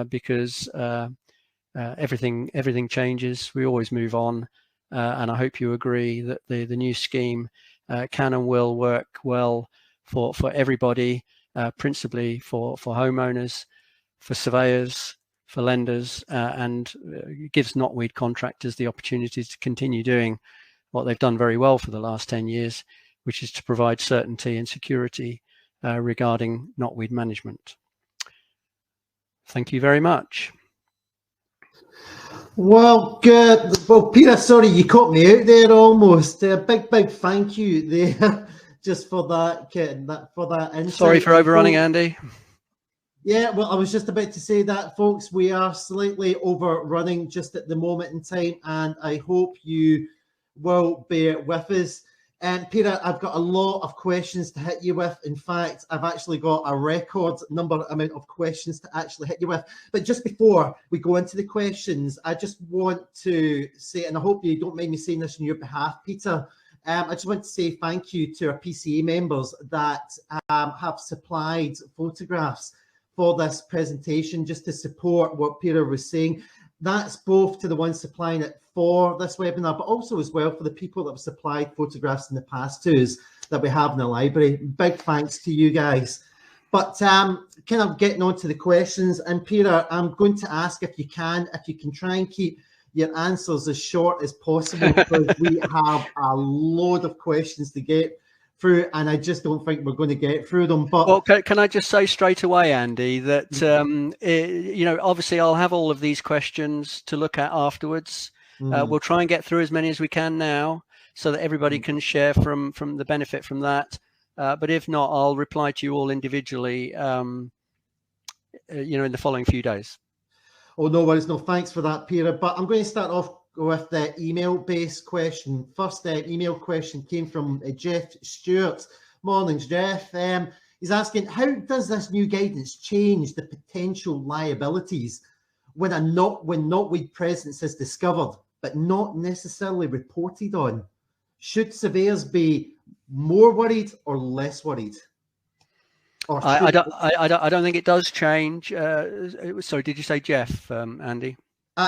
because everything changes. We always move on. And I hope you agree that the new scheme can and will work well for everybody, principally for homeowners, for surveyors, for lenders, and gives knotweed contractors the opportunity to continue doing what they've done very well for the last 10 years, which is to provide certainty and security regarding knotweed management. Thank you very much. Well, good. Well, Peter, sorry, you caught me out there almost. Big thank you there just for that insight. Sorry for overrunning, Andy. Yeah, well, I was just about to say that, folks. We are slightly overrunning just at the moment in time, and I hope you will bear with us. And Peter, I've got a lot of questions to hit you with. In fact, I've actually got a record amount of questions to actually hit you with. But just before we go into the questions, I just want to say, and I hope you don't mind me saying this on your behalf, Peter, I just want to say thank you to our PCA members that have supplied photographs for this presentation, just to support what Peter was saying. That's both to the ones supplying it for this webinar, but also as well for the people that have supplied photographs in the past to us that we have in the library. Big thanks to you guys. But kind of getting on to the questions, and Peter, I'm going to ask if you can try and keep your answers as short as possible, because we have a load of questions to get through, and I just don't think we're going to get through them. But well, can I just say straight away, Andy, that you know, obviously I'll have all of these questions to look at afterwards. We'll try and get through as many as we can now, so that everybody can share from the benefit from that. But if not, I'll reply to you all individually, you know, in the following few days. Oh, no worries. No, thanks for that, Peter. But I'm going to start off with the email-based question. First email question came from Jeff Stewart. Morning, Jeff. He's asking, how does this new guidance change the potential liabilities when knotweed presence is discovered but not necessarily reported on? Should surveyors be more worried or less worried? Or I don't think it does change. Sorry, did you say Jeff, Andy?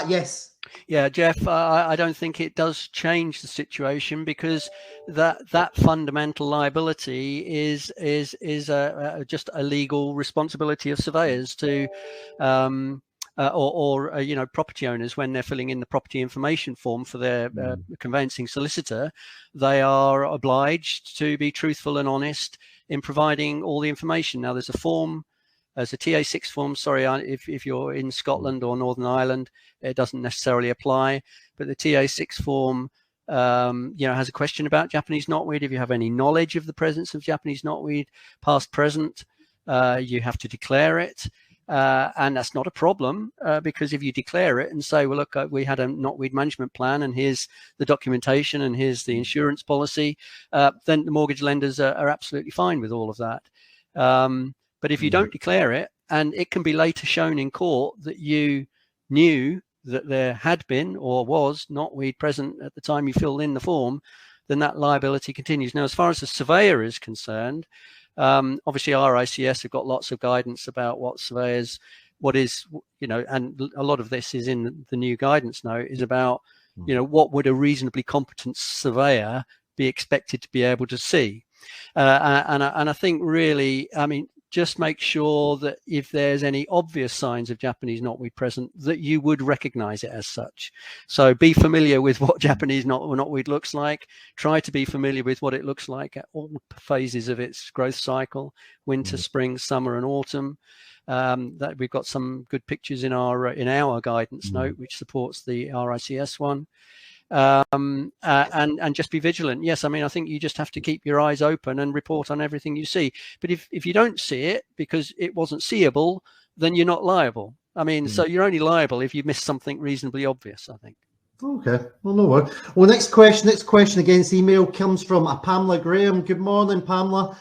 Yes. Yeah, Jeff, I don't think it does change the situation, because that fundamental liability is just a legal responsibility of surveyors to or you know, property owners, when they're filling in the property information form for their conveyancing solicitor. They are obliged to be truthful and honest in providing all the information. Now, there's a form. As a TA6 form, sorry, if you're in Scotland or Northern Ireland, it doesn't necessarily apply. But the TA6 form, you know, has a question about Japanese knotweed. If you have any knowledge of the presence of Japanese knotweed, past, present, you have to declare it. And that's not a problem, because if you declare it and say, well, look, we had a knotweed management plan, and here's the documentation, and here's the insurance policy, then the mortgage lenders are absolutely fine with all of that. But if you don't declare it, and it can be later shown in court that you knew that there had been or was knotweed present at the time you filled in the form, then that liability continues. Now, as far as the surveyor is concerned, obviously RICS have got lots of guidance about what surveyors, what is, you know, and a lot of this is in the new guidance note, is about, you know, what would a reasonably competent surveyor be expected to be able to see. And I think really, I mean, just make sure that if there's any obvious signs of Japanese knotweed present, that you would recognize it as such. So be familiar with what Japanese knotweed looks like. Try to be familiar with what it looks like at all phases of its growth cycle: winter, spring, summer, and autumn. That we've got some good pictures in our guidance note, which supports the RICS one. And just be vigilant. Yes, I mean, I think you just have to keep your eyes open and report on everything you see. But if you don't see it because it wasn't seeable, then you're not liable. I mean, so you're only liable if you miss something reasonably obvious, I think. Okay, well, no worries. Well, next question against email comes from Pamela Graham. Good morning, Pamela.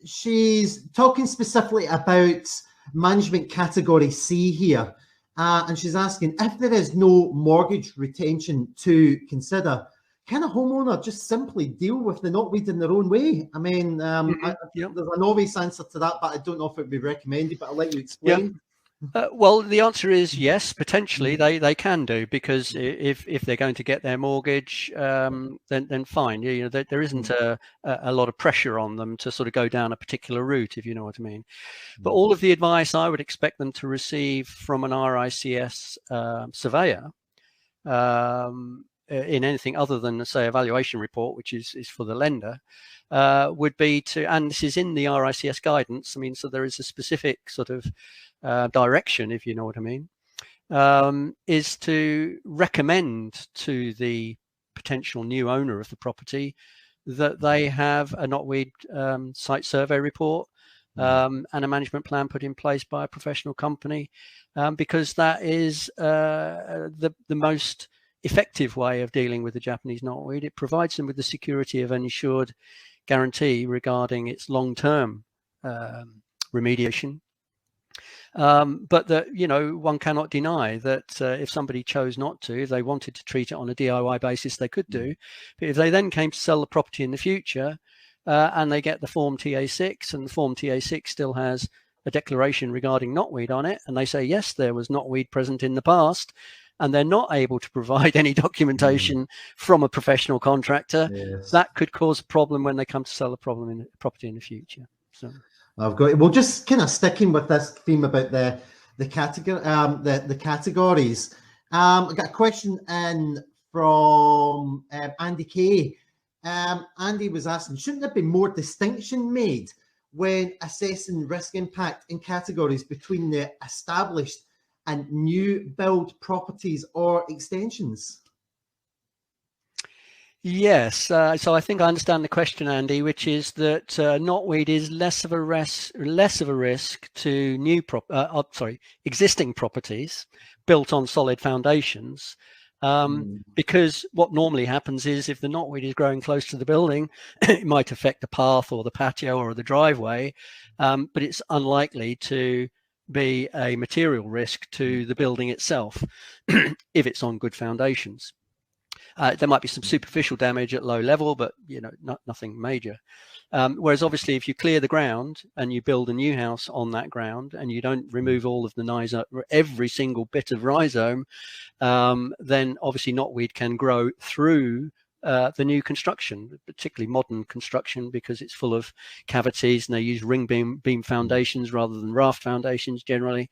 She's talking specifically about management category C here. And she's asking, if there is no mortgage retention to consider, can a homeowner just simply deal with the knotweed in their own way? I mean, Yep. there's an obvious answer to that, but I don't know if it would be recommended, but I'll let you explain. Yeah. Well, the answer is yes, potentially they can do, because if they're going to get their mortgage, then fine. You know, there isn't a lot of pressure on them to sort of go down a particular route, if you know what I mean. But all of the advice I would expect them to receive from an RICS surveyor, in anything other than, say, a valuation report, which is for the lender, would be to, and this is in the RICS guidance. I mean, so there is a specific sort of direction, if you know what I mean, is to recommend to the potential new owner of the property that they have a knotweed site survey report and a management plan put in place by a professional company, because that is the most effective way of dealing with the Japanese knotweed. It provides them with the security of an insured guarantee regarding its long-term remediation. But that, you know, one cannot deny that if somebody chose not to, if they wanted to treat it on a DIY basis, they could do. But if they then came to sell the property in the future and they get the form TA6, and the form TA6 still has a declaration regarding knotweed on it, and they say, yes, there was knotweed present in the past, and they're not able to provide any documentation from a professional contractor, that could cause a problem when they come to sell the property in the future. So I've got it. Well, just kind of sticking with this theme about the category, the categories. I got a question in from Andy K. Andy was asking, shouldn't there be more distinction made when assessing risk impact in categories between the established and new build properties or extensions? Yes, so I think I understand the question, Andy, which is that knotweed is less of a risk to new existing properties built on solid foundations, because what normally happens is, if the knotweed is growing close to the building, it might affect the path or the patio or the driveway, but it's unlikely to be a material risk to the building itself if it's on good foundations. There might be some superficial damage at low level, but you know, nothing major. Whereas obviously, if you clear the ground and you build a new house on that ground, and you don't remove all of the every single bit of rhizome, then obviously knotweed can grow through the new construction, particularly modern construction, because it's full of cavities, and they use ring beam foundations rather than raft foundations generally.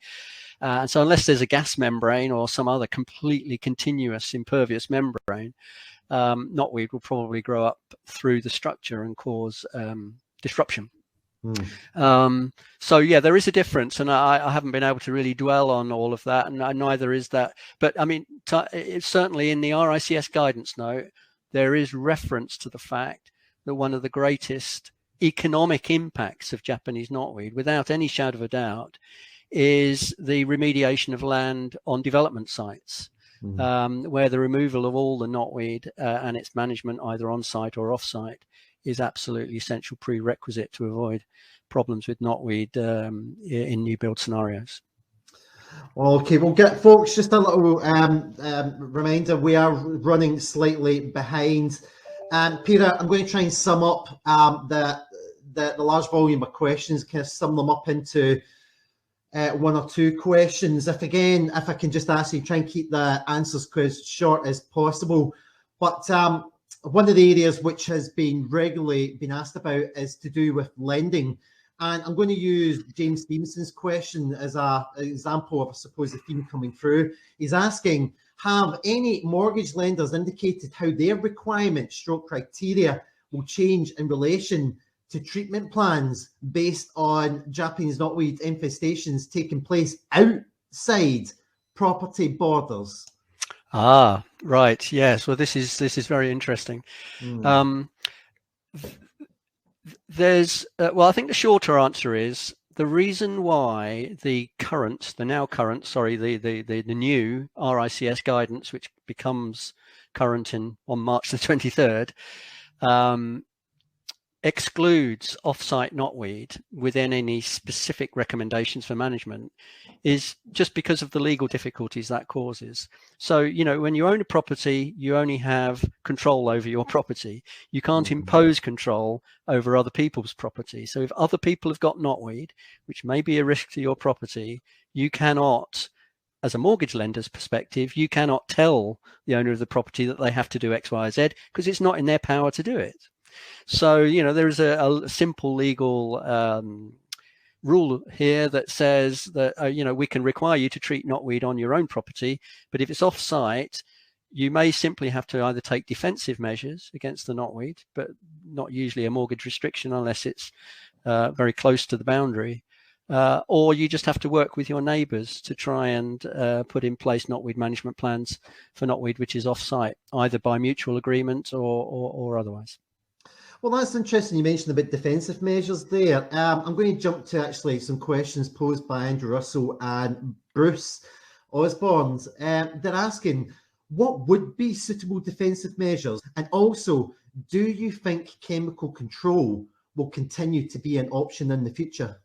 And so unless there's a gas membrane or some other completely continuous impervious membrane, knotweed will probably grow up through the structure and cause disruption. So yeah, there is a difference, and I haven't been able to really dwell on all of that, and neither is that. But I mean, it's certainly in the RICS guidance note, there is reference to the fact that one of the greatest economic impacts of Japanese knotweed, without any shadow of a doubt, is the remediation of land on development sites, where the removal of all the knotweed and its management, either on site or off site, is absolutely essential prerequisite to avoid problems with knotweed in new build scenarios. Okay, we'll get folks just a little reminder. We are running slightly behind. Peter, I'm going to try and sum up the large volume of questions, kind of sum them up into one or two questions. If I can just ask you, try and keep the answers as short as possible. But one of the areas which has been regularly been asked about is to do with lending. And I'm going to use James Stevenson's question as an example of, I suppose, the theme coming through. He's asking, have any mortgage lenders indicated how their requirements / criteria will change in relation to treatment plans based on Japanese knotweed infestations taking place outside property borders? Ah, right. Yes. Well, this is very interesting. There's well, I think the shorter answer is the reason why the new RICS guidance, which becomes current on March the 23rd, excludes off-site knotweed within any specific recommendations for management is just because of the legal difficulties that causes. So, you know, when you own a property, you only have control over your property. You can't impose control over other people's property. So if other people have got knotweed, which may be a risk to your property, you cannot, as a mortgage lender's perspective, you cannot tell the owner of the property that they have to do X, Y, Z, because it's not in their power to do it. So, you know, there is a simple legal rule here that says that, you know, we can require you to treat knotweed on your own property, but if it's off-site, you may simply have to either take defensive measures against the knotweed, but not usually a mortgage restriction unless it's very close to the boundary, or you just have to work with your neighbours to try and put in place knotweed management plans for knotweed which is off-site, either by mutual agreement or otherwise. Well, that's interesting. You mentioned about defensive measures there. I'm going to jump to actually some questions posed by Andrew Russell and Bruce Osborne. They're asking, what would be suitable defensive measures? And also, do you think chemical control will continue to be an option in the future?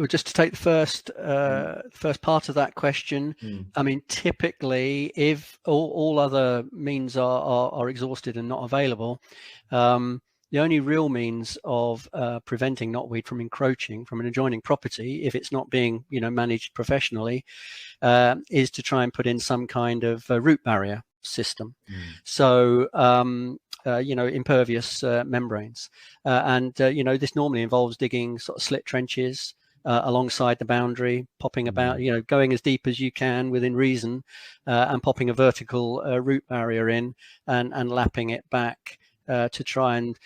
Just to take the first part of that question, I mean, typically, if all other means are exhausted and not available, the only real means of preventing knotweed from encroaching from an adjoining property, if it's not being, you know, managed professionally, is to try and put in some kind of root barrier system. So, you know, impervious membranes, and you know, this normally involves digging sort of slit trenches alongside the boundary, popping about, you know, going as deep as you can within reason, and popping a vertical root barrier in and lapping it back to try and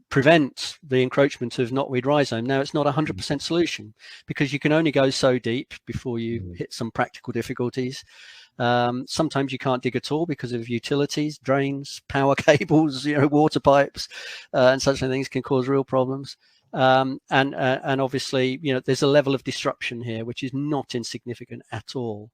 prevent the encroachment of knotweed rhizome. Now, it's not a 100% solution because you can only go so deep before you hit some practical difficulties. Sometimes you can't dig at all because of utilities, drains, power cables, you know, water pipes, and such things can cause real problems. And obviously, you know, there's a level of disruption here which is not insignificant at all.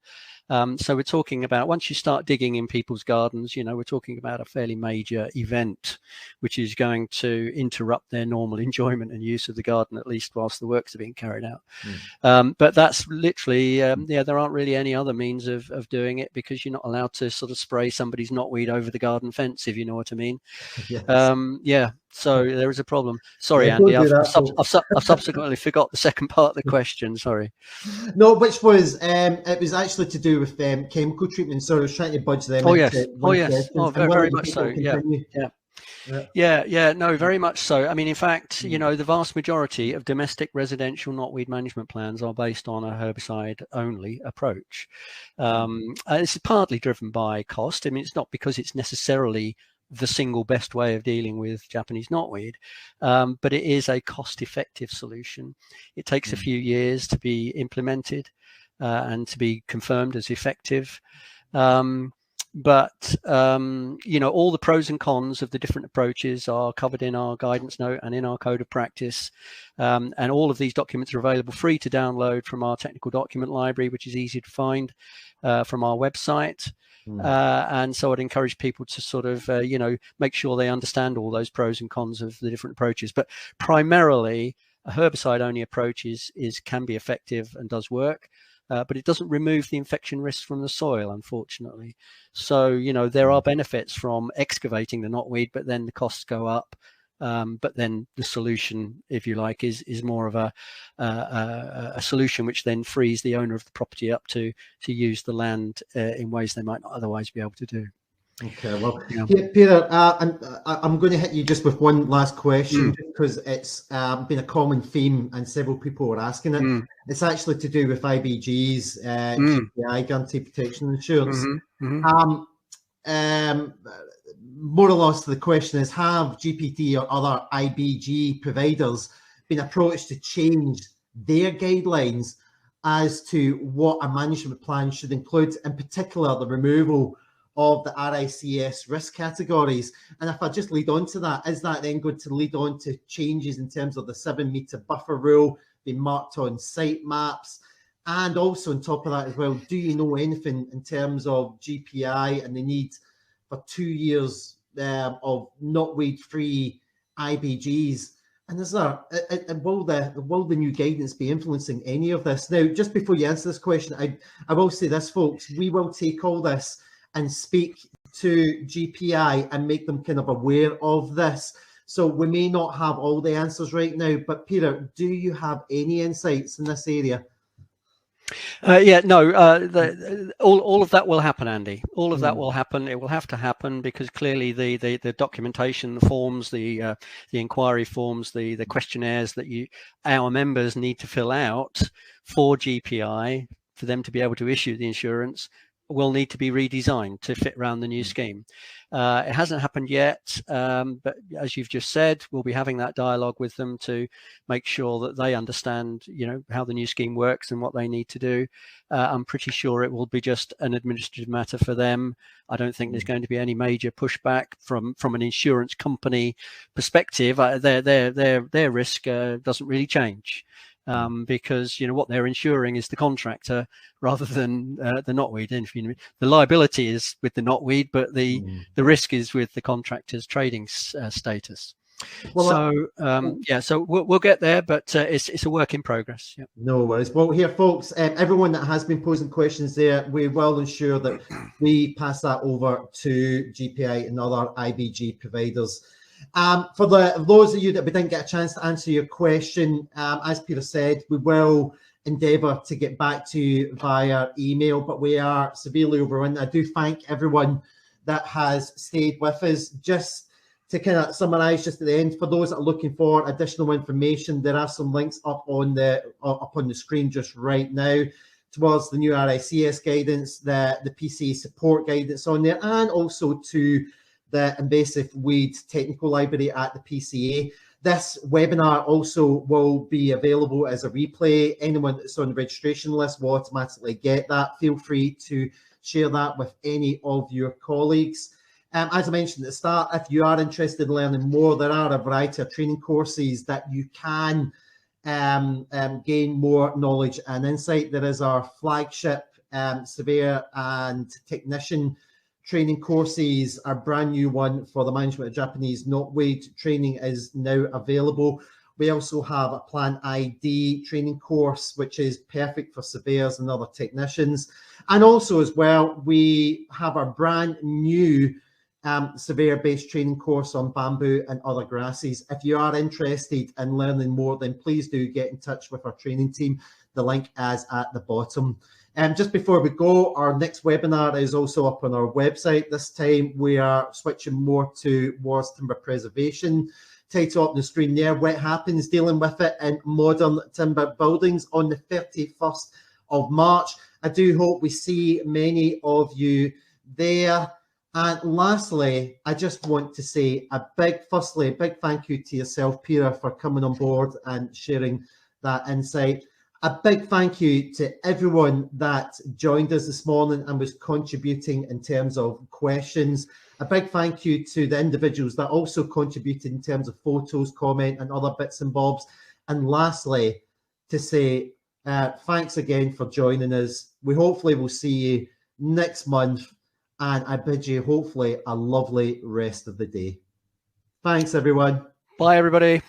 So we're talking about, once you start digging in people's gardens, you know, we're talking about a fairly major event which is going to interrupt their normal enjoyment and use of the garden, at least whilst the works are being carried out. But that's literally, yeah, there aren't really any other means of doing it, because you're not allowed to sort of spray somebody's knotweed over the garden fence, if you know what I mean. Yes. Yeah, so there is a problem. Sorry, yeah, Andy, I've subsequently forgot the second part of the question. Sorry. No, which was it was actually to do with chemical treatment. So I was trying to budge them. Oh yes. Oh yes. Oh, very much so. Yeah. Yeah. No, very much so. I mean, in fact, you know, the vast majority of domestic residential knotweed management plans are based on a herbicide-only approach. This is partly driven by cost. I mean, it's not because it's necessarily the single best way of dealing with Japanese knotweed, but it is a cost-effective solution. It takes a few years to be implemented and to be confirmed as effective. But you know, all the pros and cons of the different approaches are covered in our guidance note and in our code of practice. And all of these documents are available free to download from our technical document library, which is easy to find from our website. And so I'd encourage people to sort of, you know, make sure they understand all those pros and cons of the different approaches. But primarily, a herbicide-only approach can be effective and does work. But it doesn't remove the infection risk from the soil, unfortunately. So, you know, there are benefits from excavating the knotweed, but then the costs go up. But then the solution, if you like, is more of a solution which then frees the owner of the property up to use the land in ways they might not otherwise be able to do. Okay, well, yeah, Peter, I'm going to hit you just with one last question, because it's been a common theme and several people are asking it. It's actually to do with IBG's GPI, Guarantee Protection Insurance. More or less, the question is, have GPT or other IBG providers been approached to change their guidelines as to what a management plan should include, in particular the removal of the RICS risk categories? And if I just lead on to that, is that then going to lead on to changes in terms of the 7-meter buffer rule being marked on site maps? And also on top of that as well, do you know anything in terms of GPI and the need for 2 years of knotweed-free IBGs. And will the new guidance be influencing any of this? Now, just before you answer this question, I will say this, folks, we will take all this and speak to GPI and make them kind of aware of this. So we may not have all the answers right now, but Peter, do you have any insights in this area? All of that will happen, Andy. All of that will happen. It will have to happen because clearly the documentation, the forms, the inquiry forms, the questionnaires that our members need to fill out for GPI for them to be able to issue the insurance will need to be redesigned to fit around the new scheme. It hasn't happened yet, but as you've just said, we'll be having that dialogue with them to make sure that they understand, how the new scheme works and what they need to do. I'm pretty sure it will be just an administrative matter for them. I don't think there's going to be any major pushback from an insurance company perspective. Their risk doesn't really change. Because what they're insuring is the contractor rather than the knotweed. The liability is with the knotweed, but the risk is with the contractor's trading status. Well, so we'll get there, but it's a work in progress. Yeah. No worries. Well, here, folks, everyone that has been posing questions there, we will ensure that we pass that over to GPI and other IBG providers. For those of you that we didn't get a chance to answer your question, as Peter said, we will endeavour to get back to you via email, but we are severely overrun. I do thank everyone that has stayed with us. Just to kind of summarise just at the end, for those that are looking for additional information, there are some links up on the screen just right now towards the new RICS guidance, the PCA support guidance on there, and also to the invasive weed technical library at the PCA. This webinar also will be available as a replay. Anyone that's on the registration list will automatically get that. Feel free to share that with any of your colleagues. As I mentioned at the start, if you are interested in learning more, there are a variety of training courses that you can gain more knowledge and insight. There is our flagship surveyor and technician training courses. Our brand new one for the management of Japanese knotweed training is now available. We also have a Plan ID training course, which is perfect for surveyors and other technicians. And also as well, we have our brand new surveyor-based training course on bamboo and other grasses. If you are interested in learning more, then please do get in touch with our training team. The link is at the bottom. Just before we go, our next webinar is also up on our website. This time we are switching more towards timber preservation. Title up on the screen there, What Happens Dealing with It in Modern Timber Buildings, on the 31st of March. I do hope we see many of you there. And lastly, I just want to say a big thank you to yourself, Peter, for coming on board and sharing that insight. A big thank you to everyone that joined us this morning and was contributing in terms of questions. A big thank you to the individuals that also contributed in terms of photos, comment, and other bits and bobs. And lastly, to say thanks again for joining us. We hopefully will see you next month, and I bid you hopefully a lovely rest of the day. Thanks, everyone. Bye, everybody.